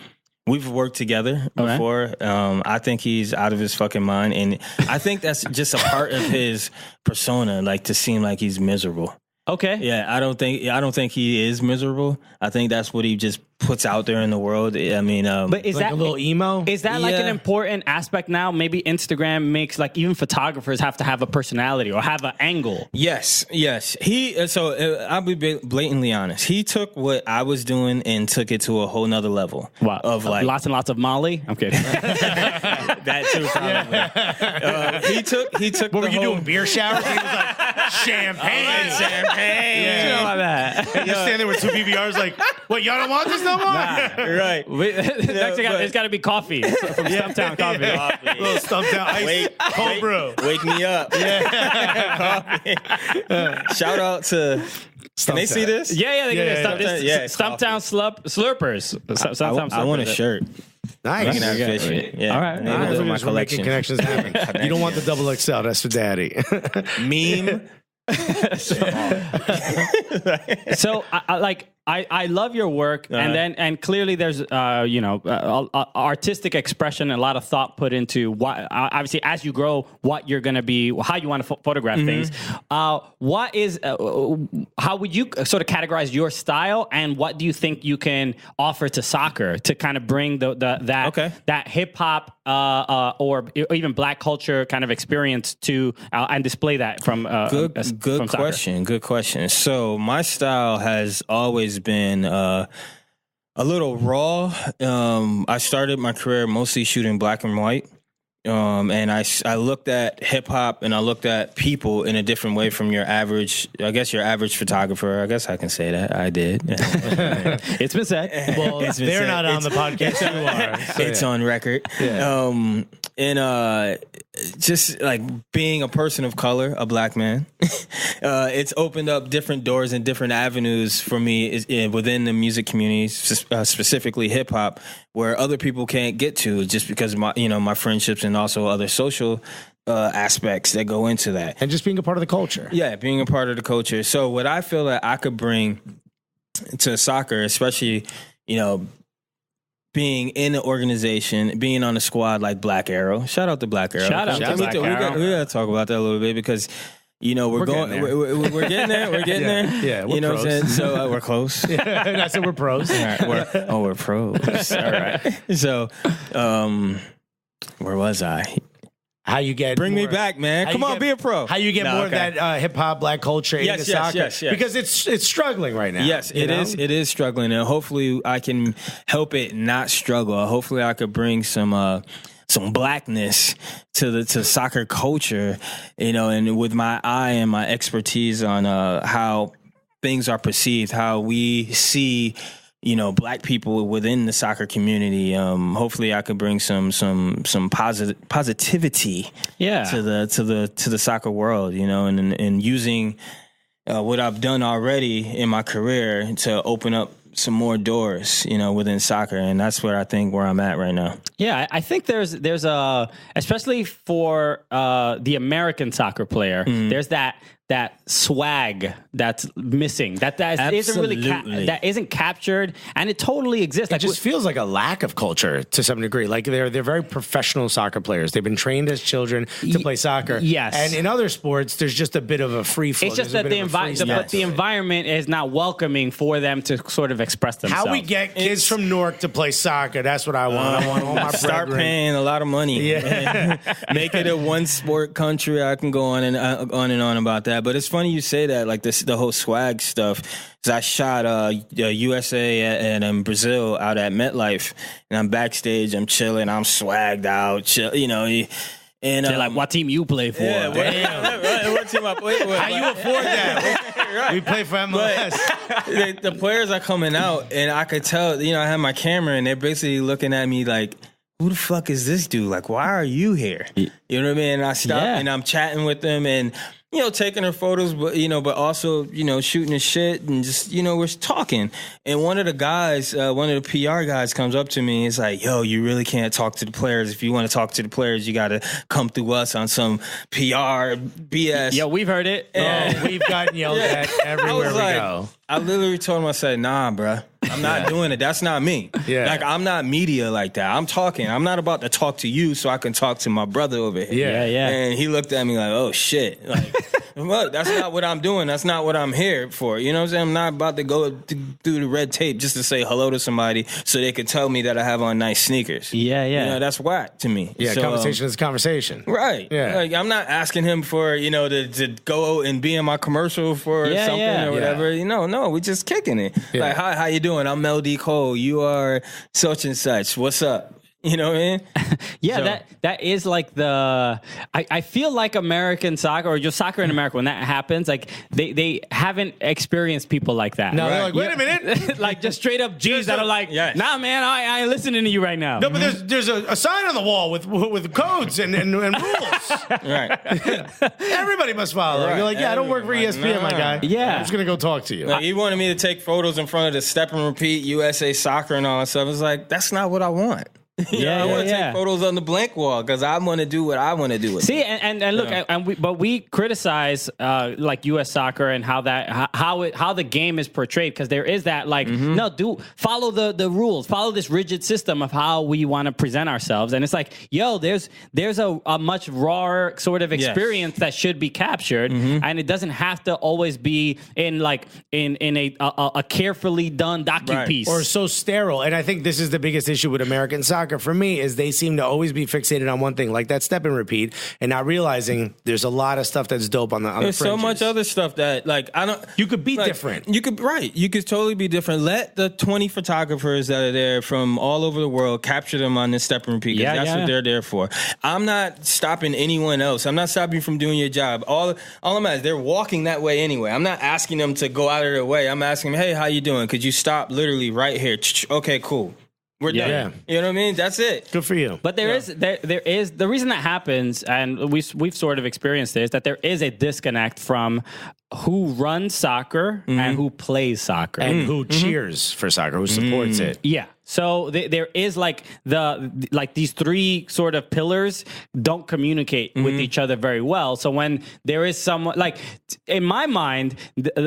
we've worked together before. I think he's out of his fucking mind, and I think that's just a part of his persona, like to seem like he's miserable. Okay. Yeah, I don't think he is miserable. I think that's what he just puts out there in the world. I mean, but is like that a little emo? Is that like an important aspect now? Maybe Instagram makes like even photographers have to have a personality or have an angle. Yes. I'll be blatantly honest. He took what I was doing and took it to a whole nother level. Wow. Of like lots and lots of Molly. I'm kidding. that too, probably. He took. What were you doing? Beer showers? He was like champagne. You know about that. And you stand there with two PBRs, like, what? Y'all don't want this no more? Right. Next thing, it's got to be coffee from Stumptown Coffee. A little Stumptown ice, cold brew. Wake me up. Coffee. Shout out to. Can they see this? Yeah, they can. Yeah, Stumptown Slurpers. I want a shirt. Nice. All right. Those are my We're making collection. connections happen. You don't want the double XL. That's for daddy. Meme. So I love your work, and clearly there's artistic expression and a lot of thought put into what obviously as you grow, what you're going to be, how you want to photograph things. What is how would you sort of categorize your style, and what do you think you can offer to soccer to kind of bring that hip hop or even black culture kind of experience to and display that from Good question. So my style has always been a little raw. I started my career mostly shooting black and white. And I looked at hip hop and I looked at people in a different way from your average photographer. I guess I can say that. I did. It's been said. Well, they're not on the podcast. You are. So it's on record. Yeah. Just like being a person of color, a black man, it's opened up different doors and different avenues for me within the music community, specifically hip hop, where other people can't get to just because of my friendships and also other social aspects that go into that. And just being a part of the culture. Yeah, being a part of the culture. So what I feel that I could bring to soccer, especially, being in the organization, being on a squad like Black Arrow. Shout out to Black Arrow. Shout out to Black Arrow. We got to talk about that a little bit because, we're getting there. We're getting there. Yeah, we're pros. What I'm saying? So we're close. I said we're pros. All right, we're pros. All right. So, where was I? How you get Bring me back, man. Come on, be a pro. How you get more of that hip hop black culture into soccer? Yes. Because it's struggling right now. Yes, it is. It is struggling, and hopefully I can help it not struggle. Hopefully I could bring some blackness to soccer culture, and with my eye and my expertise on how things are perceived, how we see black people within the soccer community. Hopefully I could bring some positivity to the soccer world, and using what I've done already in my career to open up some more doors, within soccer. And that's where I'm at right now. Yeah, I think there's especially for the American soccer player, there's that swag that's missing that isn't really that isn't captured, and it totally exists. It just feels like a lack of culture to some degree. Like they're very professional soccer players. They've been trained as children to play soccer. Yes, and in other sports, there's just a bit of a free flow. It's just that the environment is not welcoming for them to sort of express themselves. How we get kids from Newark to play soccer? That's what I want. I want all my start brethren. paying a lot of money. Yeah, make it a one sport country. I can go on and on about that. But it's funny you say that, like the whole swag stuff. Cause I shot USA and Brazil out at MetLife, and I'm backstage, I'm chilling, I'm swagged out, and like, what team you play for? Yeah, what team I play for? How you afford that? We play for MLS. The players are coming out, and I could tell. I have my camera, and they're basically looking at me like, who the fuck is this dude? Like, why are you here? You know what I mean? And I stop and I'm chatting with them, and taking her photos, but but also shooting the shit and just we're talking. And one of the guys, one of the PR guys, comes up to me and is like, "Yo, you really can't talk to the players. If you want to talk to the players, you got to come through us on some PR BS." Yeah, we've heard it. We've gotten yelled at everywhere we go. I literally told him, I said, "Nah, bruh. I'm not doing it. That's not me. Yeah. Like, I'm not media like that. I'm talking. I'm not about to talk to you so I can talk to my brother over here." Yeah. And he looked at me like, "Oh, shit. Like, look, that's not what I'm doing. That's not what I'm here for." You know what I'm saying? I'm not about to go through the red tape just to say hello to somebody so they can tell me that I have on nice sneakers. Yeah. That's whack to me. Yeah, So, conversation is conversation. right. Yeah. Like, I'm not asking him for, to go and be in my commercial for something or whatever. No, we just kicking it. Yeah. Like, how you doing? I'm Mel D Cole. You are such and such. What's up? You know what I mean? Yeah, So- that is like I feel like American soccer or just soccer in America, when that happens, like they haven't experienced people like that. No, they're like, wait a minute. Like just straight up G's that are like, Yes. nah, man, I ain't listening to you right now. No, but there's a sign on the wall with codes and rules. Right. Everybody must follow. Right. You're like, yeah, I don't work for Everybody. ESPN, my guy. Yeah. I'm just gonna go talk to you. Like, he wanted me to take photos in front of the step and repeat USA Soccer and all that stuff. It's like, that's not what I want. I want to take photos on the blank wall because I want to do what I want to do with See, it. and look, but we criticize like U.S. soccer and how the game is portrayed, because there is that like follow the rules, follow this rigid system of how we want to present ourselves, and it's like, yo, there's a much rawer sort of experience that should be captured, and it doesn't have to always be in a carefully done docu-piece Or so sterile. And I think this is the biggest issue with American soccer for me, is they seem to always be fixated on one thing, like that step and repeat, and not realizing there's a lot of stuff that's dope on the There's so fringes. much other stuff that, like, I don't. You could be different. You could totally be different. Let the 20 photographers that are there from all over the world capture them on this step and repeat. That's what they're there for. I'm not stopping anyone else. I'm not stopping you from doing your job. All I'm asking, they're walking that way anyway. I'm not asking them to go out of their way. I'm asking them, hey, how you doing? Could you stop literally right here? Okay, cool. We're done. Yeah. You know what I mean? That's it. Good for you. But there is the reason that happens, and we've sort of experienced this, that there is a disconnect from who runs soccer and who plays soccer And who cheers for soccer, who supports it. Yeah. So there is like these three sort of pillars don't communicate with each other very well. So when there is someone like, in my mind,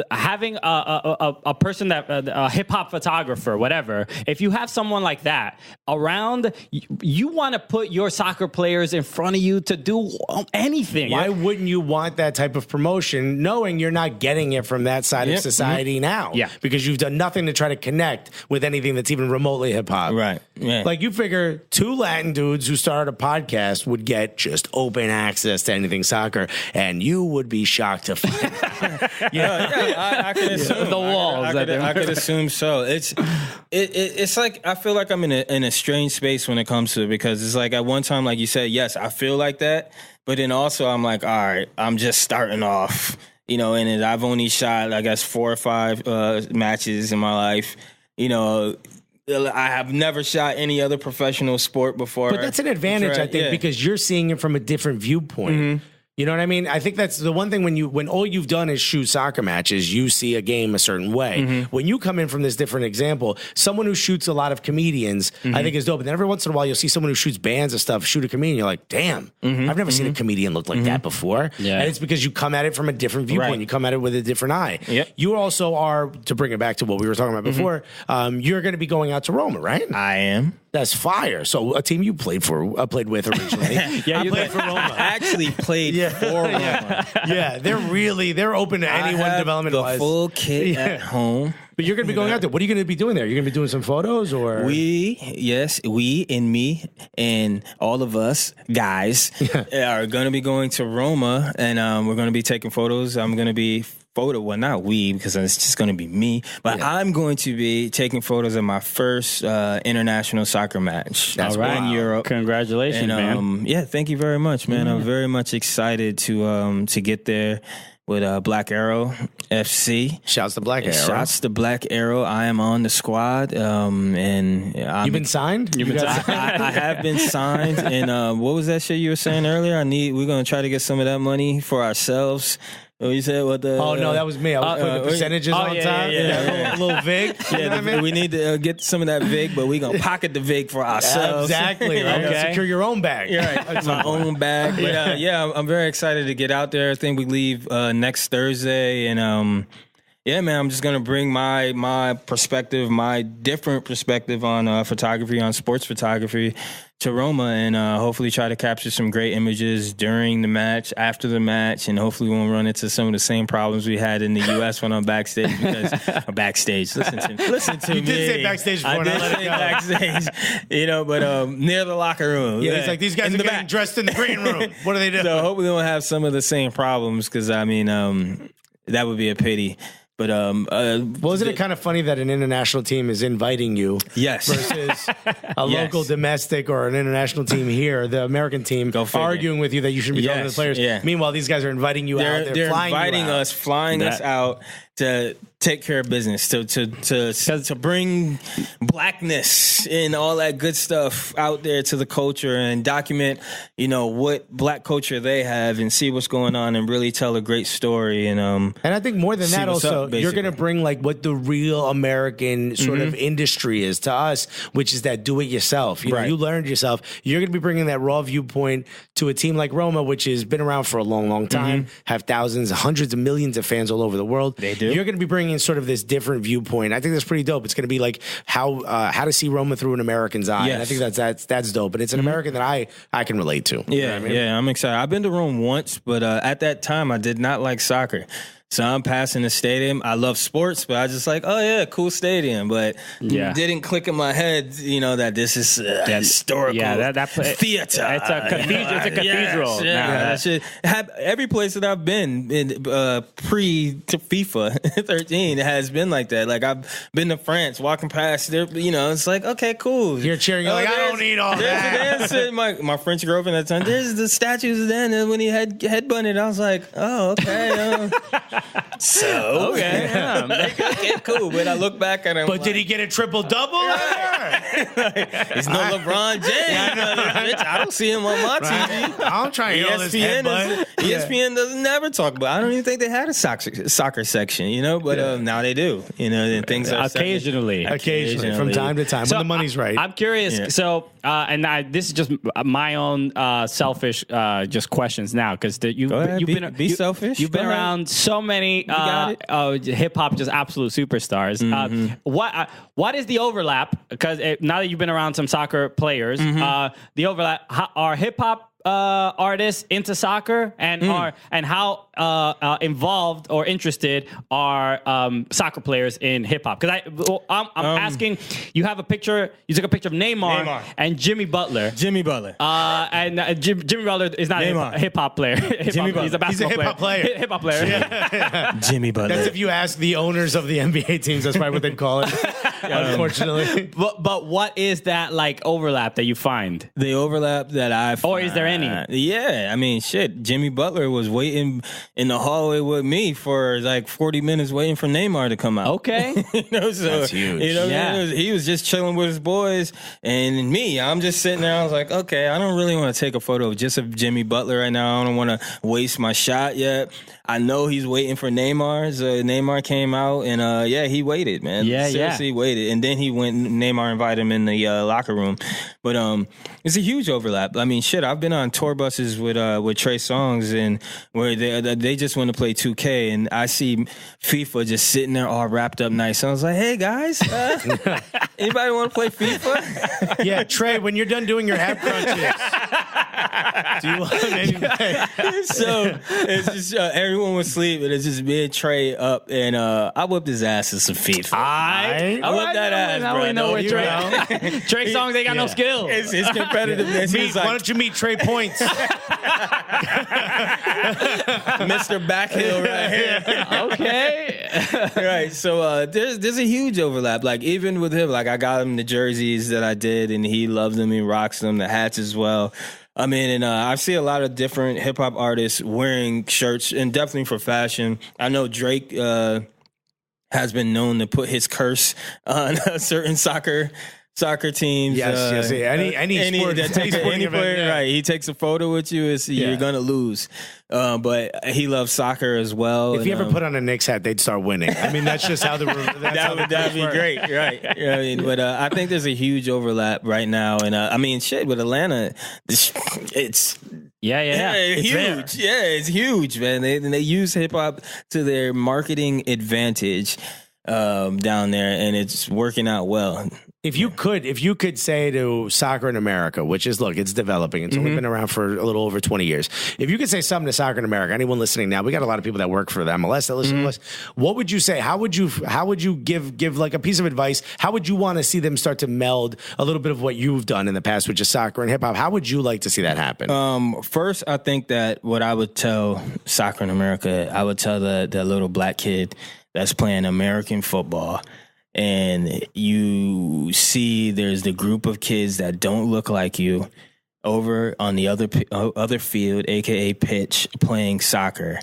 having a person that a hip hop photographer, whatever, if you have someone like that around, you want to put your soccer players in front of you to do anything. Why wouldn't you want that type of promotion, knowing you're not getting it from that side of society now? Yeah. Because you've done nothing to try to connect with anything that's even remotely hip hop. Right. Yeah. Like, you figure two Latin dudes who started a podcast would get just open access to anything soccer, and you would be shocked to find I could assume The walls. I could assume so. It's like, I feel like I'm in a strange space when it comes to it, because it's like, at one time, like you said, yes, I feel like that, but then also I'm like, all right, I'm just starting off, and I've only shot, I guess, 4 or 5 matches in my life. I have never shot any other professional sport before. But that's an advantage, I think, because you're seeing it from a different viewpoint. You know what I mean? I think that's the one thing, when all you've done is shoot soccer matches, you see a game a certain way. When you come in from this different example, someone who shoots a lot of comedians, I think is dope. And then every once in a while, you'll see someone who shoots bands of stuff, shoot a comedian. You're like, damn, I've never seen a comedian look like that before. Yeah. And it's because you come at it from a different viewpoint. Right. You come at it with a different eye. Yep. You also are, to bring it back to what we were talking about before, you're going to be going out to Roma, right? I am. That's fire. So a team you played with originally. Yeah, I played for Roma. I actually played for Roma. Yeah, they're open to anyone I have development the wise. full kit at home. But you're going to be going out there. What are you going to be doing there? You're going to be doing some photos, or We and me and all of us guys are going to be going to Roma, and we're going to be taking photos. I'm going to be well, not we, because it's just going to be me, but I'm going to be taking photos of my first international soccer match. That's in Europe. Congratulations, And man. yeah, thank you very much, man. I'm very much excited to get there with Black Arrow FC. Shouts to Black Arrow. Shouts to Black Arrow. I am on the squad, and You've been signed? I have been signed. And what was that shit you were saying earlier? We're gonna try to get some of that money for ourselves. What you said? What the? Oh no, that was me. I was putting the percentages on top. Yeah. A little vig. Yeah, we need to get some of that vig, but we gonna pocket the vig for ourselves. Exactly. Right? Okay. Secure your own bag. Right, my own bag. But yeah, I'm very excited to get out there. I think we leave next Thursday, and yeah, man, I'm just gonna bring my perspective, my different perspective on photography, on sports photography, to Roma, and hopefully try to capture some great images during the match, after the match, and hopefully we won't run into some of the same problems we had in the U.S. when I'm backstage. Backstage, listen to me. You did say backstage before, and I let it go. Backstage, but near the locker room. Yeah, he's like, these guys are getting dressed in the green room. What do they do? So hopefully we won't have some of the same problems, because that would be a pity. But wasn't it kind of funny that an international team is inviting you? Yes. Versus a local domestic or an international team here, the American team, arguing with you that you shouldn't be talking to the players. Yeah. Meanwhile, these guys are inviting you out. They're flying inviting you out. us, flying us out to take care of business, to bring blackness and all that good stuff out there to the culture and document, what black culture they have and see what's going on and really tell a great story. And I think more than that, also, you're going to bring like what the real American sort of industry is to us, which is that do it yourself. You learned yourself. You're going to be bringing that raw viewpoint to a team like Roma, which has been around for a long, long time, have thousands, hundreds of millions of fans all over the world. They do. You're going to be bringing sort of this different viewpoint. I think that's pretty dope. It's going to be like how to see Roma through an American's eye. Yes. And I think that's dope. And it's an American that I can relate to. Yeah, you know what I mean? yeah, I'm excited. I've been to Rome once, but at that time I did not like soccer. So I'm passing the stadium. I love sports, but I just like, oh yeah, cool stadium. But didn't click in my head, that this is historical theater. It's a cathedral. That should have every place that I've been in pre to FIFA 13 has been like that. Like I've been to France, walking past there, it's like, okay, cool. You're cheering, you're like, I don't need all that. There's my French girlfriend at the time. There's the statues then, and when he headbutted, I was like, oh, okay. So okay, okay, cool. But I look back at him. But did he get a triple double? He's no LeBron James. I don't see him on my TV. I'm trying to hear all this headbutt. ESPN doesn't never talk about. I don't even think they had a soccer section, but now they do. And things are occasionally from time to time when the money's right. I'm curious. Yeah. So, this is just my own selfish just questions now, because you've been selfish. You've been around so many hip hop just absolute superstars. What is the overlap? Because now that you've been around some soccer players, the overlap are hip hop artists into soccer, and how involved or interested are soccer players in hip hop? Because I'm asking. You have a picture. You took a picture of Neymar and Jimmy Butler. Jimmy Butler. And Jimmy Butler is not a hip hop player. He's a basketball player. Hip hop player. Yeah. Jimmy Butler. That's if you ask the owners of the NBA teams. That's probably what they'd call it. Unfortunately. But what is that like overlap that you find? The overlap that I find. Or is there any? Yeah, I mean, shit. Jimmy Butler was waiting in the hallway with me for like 40 minutes waiting for Neymar to come out. Okay. That's huge. He was just chilling with his boys, and me, I'm just sitting there. I was like, okay, I don't really want to take a photo of Jimmy Butler right now. I don't want to waste my shot yet. I know he's waiting for Neymar. So Neymar came out, and he waited, man. Seriously, waited. And then Neymar invited him in the locker room. But it's a huge overlap. I mean, shit, I've been on tour buses with Trey Songz, and where they just want to play 2K, and I see FIFA just sitting there all wrapped up nice. So I was like, hey guys, anybody want to play FIFA? Yeah, Trey, when you're done doing your ab crunches, do you want anybody? So it's just everyone was asleep, and it's just me and Trey up, and I whipped his ass in some FIFA. I whipped that ass, bro. We know where Trey Songz, they got no skill. It's competitiveness. Why don't you meet Trey Points? Mr. Backhill right here. Okay. Right. So there's a huge overlap. Like even with him, like I got him the jerseys that I did, and he loves them. He rocks them. The hats as well. I mean, and I see a lot of different hip hop artists wearing shirts, and definitely for fashion. I know Drake has been known to put his curse on certain soccer teams. Yes. Any sport, any player, right? He takes a photo with you. You're gonna lose. But he loves soccer as well. If you ever put on a Knicks hat, they'd start winning. I mean, that's just how that'd be great, right? I mean, but I think there's a huge overlap right now, and I mean, shit with Atlanta, it's. Yeah. It's huge. There. Yeah, it's huge, man. They use hip hop to their marketing advantage down there, and it's working out well. If you could say to soccer in America, which is, look, it's developing. It's only been around for a little over 20 years. If you could say something to soccer in America, anyone listening now, we got a lot of people that work for the MLS that listen to us. What would you say? How would you give like a piece of advice? How would you want to see them start to meld a little bit of what you've done in the past, which is soccer and hip hop? How would you like to see that happen? First, I think that what I would tell soccer in America, I would tell the little black kid that's playing American football, and you see there's the group of kids that don't look like you over on the other field, aka pitch, playing soccer.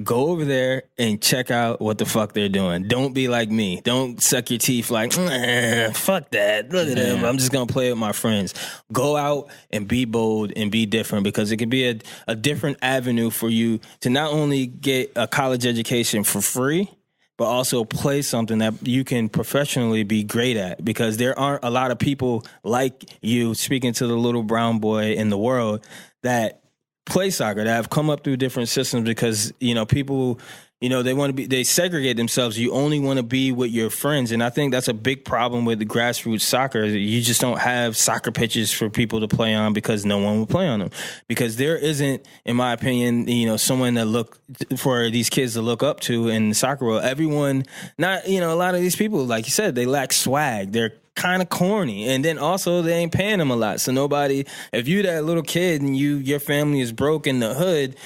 Go over there and check out what the fuck they're doing. Don't be like me. Don't suck your teeth like, fuck that. Look at them. I'm just gonna play with my friends. Go out and be bold and be different, because it could be a different avenue for you to not only get a college education for free, but also play something that you can professionally be great at, because there aren't a lot of people like you, speaking to the little brown boy in the world, that play soccer, that have come up through different systems, because, people, they segregate themselves. You only want to be with your friends. And I think that's a big problem with the grassroots soccer. You just don't have soccer pitches for people to play on, because no one will play on them. Because there isn't, in my opinion, someone that look for these kids to look up to in the soccer world. Everyone, a lot of these people, like you said, they lack swag. They're kind of corny, and then also they ain't paying them a lot. So nobody, if you that little kid and your family is broke in the hood,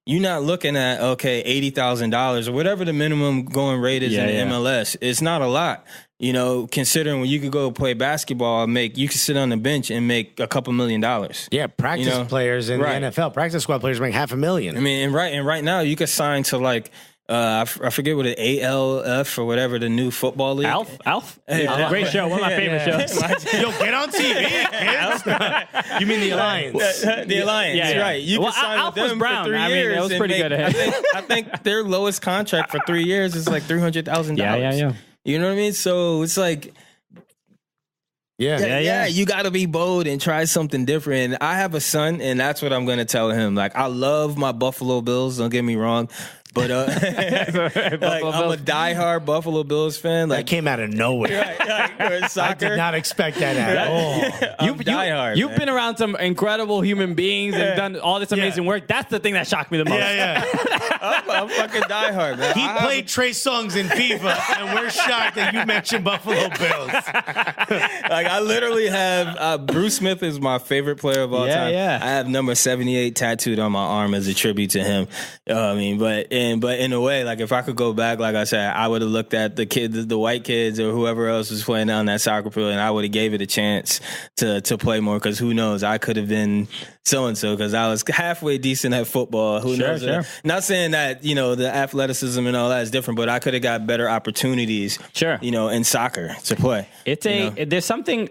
you're not looking at, $80,000 or whatever the minimum going rate is in the MLS. It's not a lot, considering when you could go play basketball, you could sit on the bench and make a couple $1 million. Yeah, practice players in the NFL, practice squad players make $500,000. I mean, and right now you could sign to like, I forget what it ALF or whatever, the new football league. Alf? Hey, great show. One of my favorite shows. Yo, get on TV, kids. You mean the Alliance? The Alliance, right. You can sign Alf with them was brown. for 3 years. It was pretty good. I think their lowest contract for 3 years is like $300,000. Yeah. You know what I mean? So it's like, yeah. You got to be bold and try something different. I have a son, and that's what I'm going to tell him. Like, I love my Buffalo Bills. Don't get me wrong. But I'm a diehard Buffalo Bills fan. That came out of nowhere. I did not expect that at all. Diehard. You've been around some incredible human beings and done all this amazing work. That's the thing that shocked me the most. I'm fucking diehard, man. He played Trey Songz in FIFA, and we're shocked that you mentioned Buffalo Bills. Like, I literally have Bruce Smith is my favorite player of all time. Yeah. I have number 78 tattooed on my arm as a tribute to him. But in a way, like, if I could go back, like I said, I would have looked at the kids, the white kids, or whoever else was playing on that soccer field, and I would have gave it a chance to play more. Because who knows, I could have been so and so, because I was halfway decent at football. Who knows? Sure. Not saying that the athleticism and all that is different, but I could have got better opportunities. Sure. In soccer to play. It's there's something.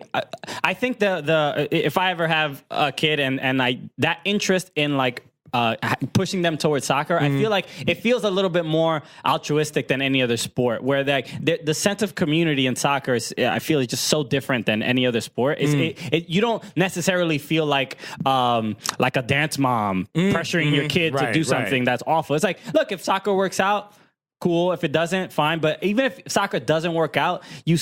I think the if I ever have a kid and that interest in like pushing them towards soccer, I feel like it feels a little bit more altruistic than any other sport, where the sense of community in soccer is, I feel, is just so different than any other sport. You don't necessarily feel like a dance mom pressuring your kid to do something that's awful. It's like, look, if soccer works out, cool. If it doesn't, fine. But even if soccer doesn't work out, you're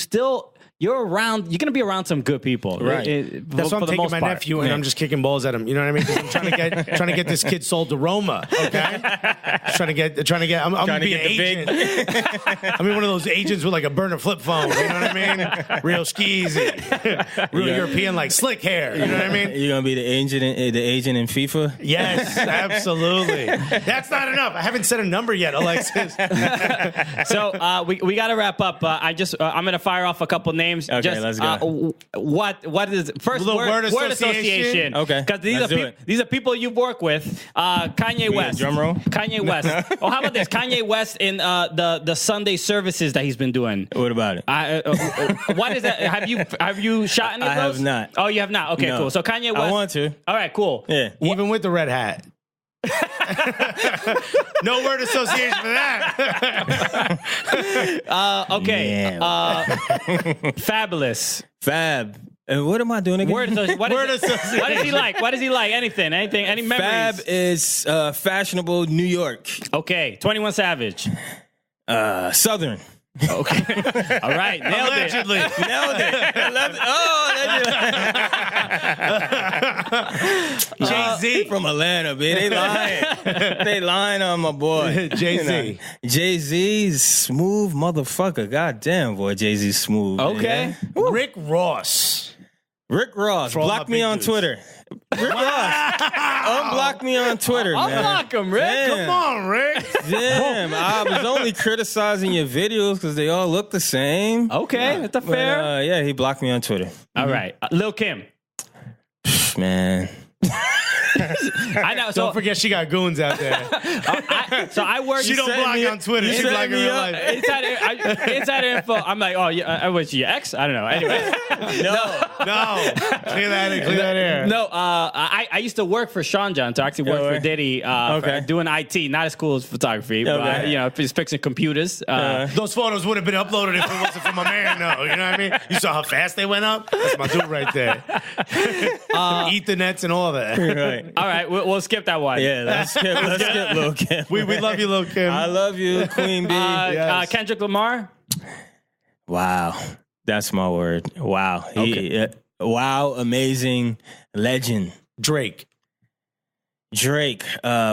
going to be around some good people. Right. That's why I'm taking my nephew and I'm just kicking balls at him. You know what I mean? 'Cause I'm trying to get this kid sold to Roma. Okay. I'm gonna be an agent. I mean, one of those agents with like a burner flip phone. You know what I mean? Real skeezy. Real European, like slick hair. You know what I mean? You're gonna be the agent in FIFA. Yes, absolutely. That's not enough. I haven't said a number yet, Alexis. So we got to wrap up. I'm gonna fire off a couple names. games. Okay, Just, let's go. What is first The word association? association? Okay, because let's these are people you work with. Kanye West. drum roll? Kanye West. Oh, how about this? Kanye West in the Sunday services that he's been doing. What about it? What is that? Have you shot any of I those? have not. Oh, you have not. Okay, No. cool. So Kanye West. I want to. All right, cool. Yeah. Even with the red hat. No word association for that. Okay. Fabulous. Fab. And what am I doing again? Word association. What does he like? What does he like? Anything? Any memories? Fab is fashionable New York. Okay. 21 Savage. Southern. Okay. All right. Nailed Allegedly. it. Nailed it. Jay-Z. From Atlanta, man. They lying. They lying on my boy. Jay-Z. Jay-Z's smooth motherfucker. God damn, boy. Jay-Z's smooth. Okay. Man. Rick Ross. Rick Ross. For all Block my me big on dudes. Twitter. Rick Ross. Unblock me on Twitter, man. Unblock him, Rick. Damn. Come on, Rick. Damn, I was only criticizing your videos because they all look the same. Okay. That's a But, fair. yeah, he blocked me on Twitter. All right. Lil Kim. Man. I know. So Don't forget she got goons out there. I work. She don't set block me on Twitter. you She set block in me real up. life. Inside info. I'm like, oh, yeah, was she your ex? I don't know. Anyway, No. No. Clear that air. no. I used to work for Sean John. So I actually worked for Diddy. Okay. Doing IT, not as cool as photography, but Okay. just fixing computers. Those photos would have been uploaded if it wasn't for my man, though. You know what I mean? You saw how fast they went up? That's my dude right there. Ethernets and all that. Right. All right, we'll skip that one. Yeah, let's skip Lil Kim. We love you, Lil Kim. I love you, Queen Bee. Yes. Kendrick Lamar. Wow. That's my word. Wow. Wow, amazing legend. Drake. Drake,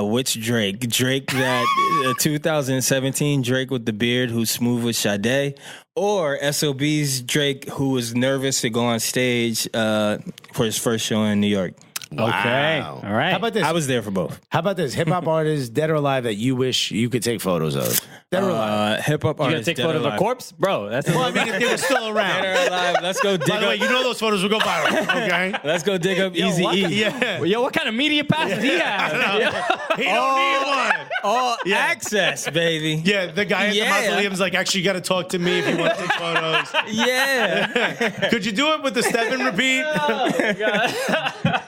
which Drake? Drake that 2017 Drake with the beard who's smooth with Sade, or SOB's Drake who was nervous to go on stage for his first show in New York. Okay. Wow. All right. How about this? I was there for both. How about this? Hip hop artists, dead or alive, that you wish you could take photos of. Dead or alive. Hip hop You gonna artists. take dead photos or of a alive. corpse, bro? That's Well, I mean, if they were still Dead around. or alive. Let's go dig By the way, up. you know those photos will go viral. Okay. Let's go dig up Easy what E. the- Yeah. Yo, what kind of media passes he has? He don't need one. All access, baby. Yeah, the guy at the Yeah. mausoleum's like, actually, you got to talk to me if you want to take photos. Yeah. Could you do it with the step and repeat?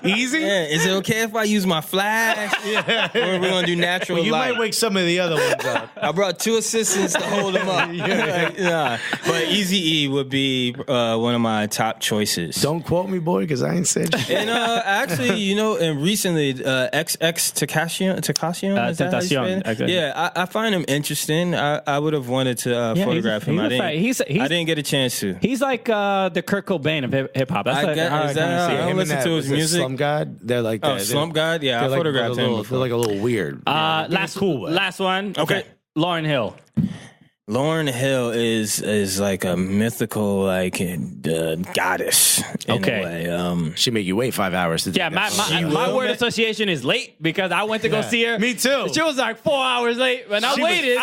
Easy? Yeah. Is it okay if I use my flash? Yeah. Or are we gonna do natural Well, you light? might wake some of the other ones up. I brought 2 assistants to hold them up. Nah. But Easy E would be one of my top choices. Don't quote me, boy, because I ain't said shit. And actually, and recently, XX Tekacion, is that how you say Tentacion, it? okay. Yeah, I find him interesting. I would have wanted to photograph him. I didn't get a chance to. He's like the Kurt Cobain of hip hop. That's I like get- how is I that kinda how- see I it. don't Him listen and to that, his was it music. Slum God, they're like that. Slump God? Yeah, I They're like photographed a him little- before. They're like a little weird. Last last one. Okay. Lauryn Hill. Lauryn Hill is like a mythical goddess in Okay. a way. She make you wait 5 hours to do Yeah, that. my word association is late because I went to go see her. Me too. She was like 4 hours late, and I She was waited.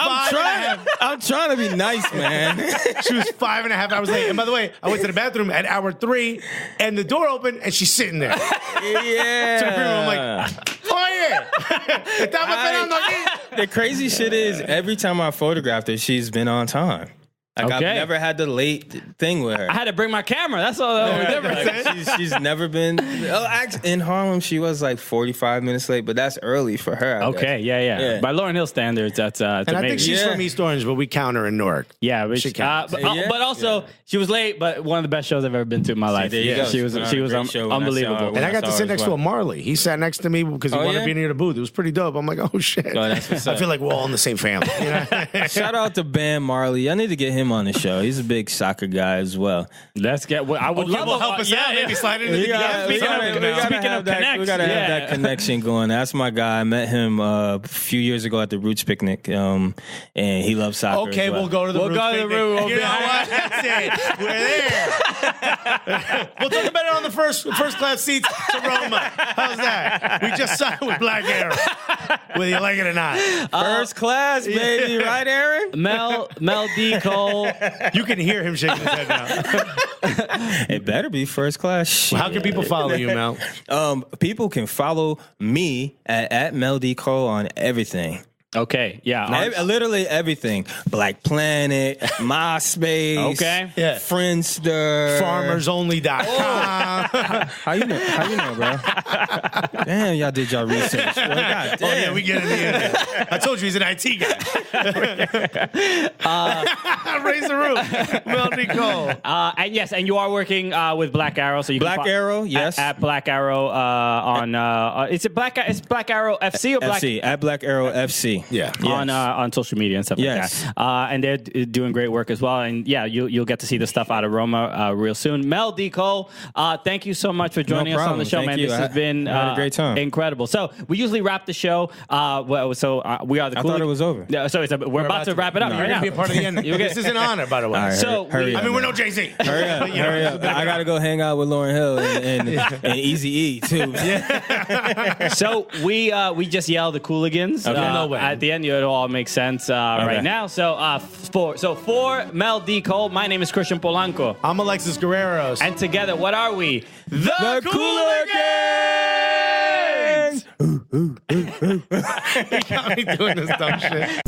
I'm trying to be nice, man. She was 5.5 hours late. And by the way, I went to the bathroom at hour 3, and the door opened, and she's sitting there. Yeah. To the room, I'm like, oye, estamos esperando aquí. The crazy shit is every time I photographed her, she's been on time. Like I've Okay. never had the late thing with her. I had to bring my camera. That's all that was different. Like, she's never been. In Harlem, she was like 45 minutes late, but that's early for her. I Okay, guess. yeah. Yeah. By Lauryn Hill standards, that's And I think amazing. she's Yeah. from East Orange, but we count her in Newark. Yeah, She counts. but also she was late, but one of the best shows I've ever been to in my life. there you go. She was Great unbelievable. show when I saw And I got to saw sit her next as to a well. Marley. He sat next to me because he Oh, wanted yeah? to be near the booth. It was pretty dope. I'm like, oh, shit. Oh, that's what's I up. feel like we're all in the same family. You know? Shout out to Bam Marley. I need to get him on the show. He's a big soccer guy as well. Let's get. I would Okay, love well, to help us out. Maybe slide into the We got- DMs. we got- Speaking we of Speaking of connects, we gotta have that connection going. That's my guy. I met him a few years ago at the Roots picnic, and he loves soccer. Okay, as well. we'll go to the Roots picnic. We'll You know what? That's it. We're there. We'll talk about it on the first class seats to Roma. How's that? We just signed with Black Arrow, whether you like it or not. First class, baby, right, Aaron? Mel D Cole. You can hear him shaking his head now. It better be first class. How can people follow you, Mel? People can follow me at Mel D Cole on everything. Okay, yeah. Literally everything. Black Planet, MySpace, Okay. Yeah. Friendster, FarmersOnly.com. How you know, bro? Damn, y'all did y'all research. Well, God damn. Oh, yeah, we get in the internet. I told you he's an IT guy. Raise the roof. Mel D Cole. And yes, and you are working with Black Arrow, so you Black can Arrow, yes. at Black Arrow on it's Black Arrow FC or Black FC at Black Arrow FC. Yeah. on social media and stuff Yes. like that. And they're doing great work as well. And yeah, you'll get to see the stuff out of Roma real soon. Mel D Cole, thank you so much for joining us on the show, Thank man. you. This has been I had a great time. incredible. So we usually wrap the show. We are the. I thought it was over. Yeah, so we're about to wrap it up. You're right going to now. be a part of the end. This is an honor, by the way. All right, So hurry up, we're man. no Jay-Z. Hurry up, hurry up. I gotta go hang out with Lauryn Hill and Easy E too. So we just yelled the Cooligans. Okay. No way. At the end, it all makes sense right now. So for Mel D Cole, my name is Christian Polanco, I'm Alexis Guerreros. and together, what are we? The Cooligans! He got me doing this dumb shit.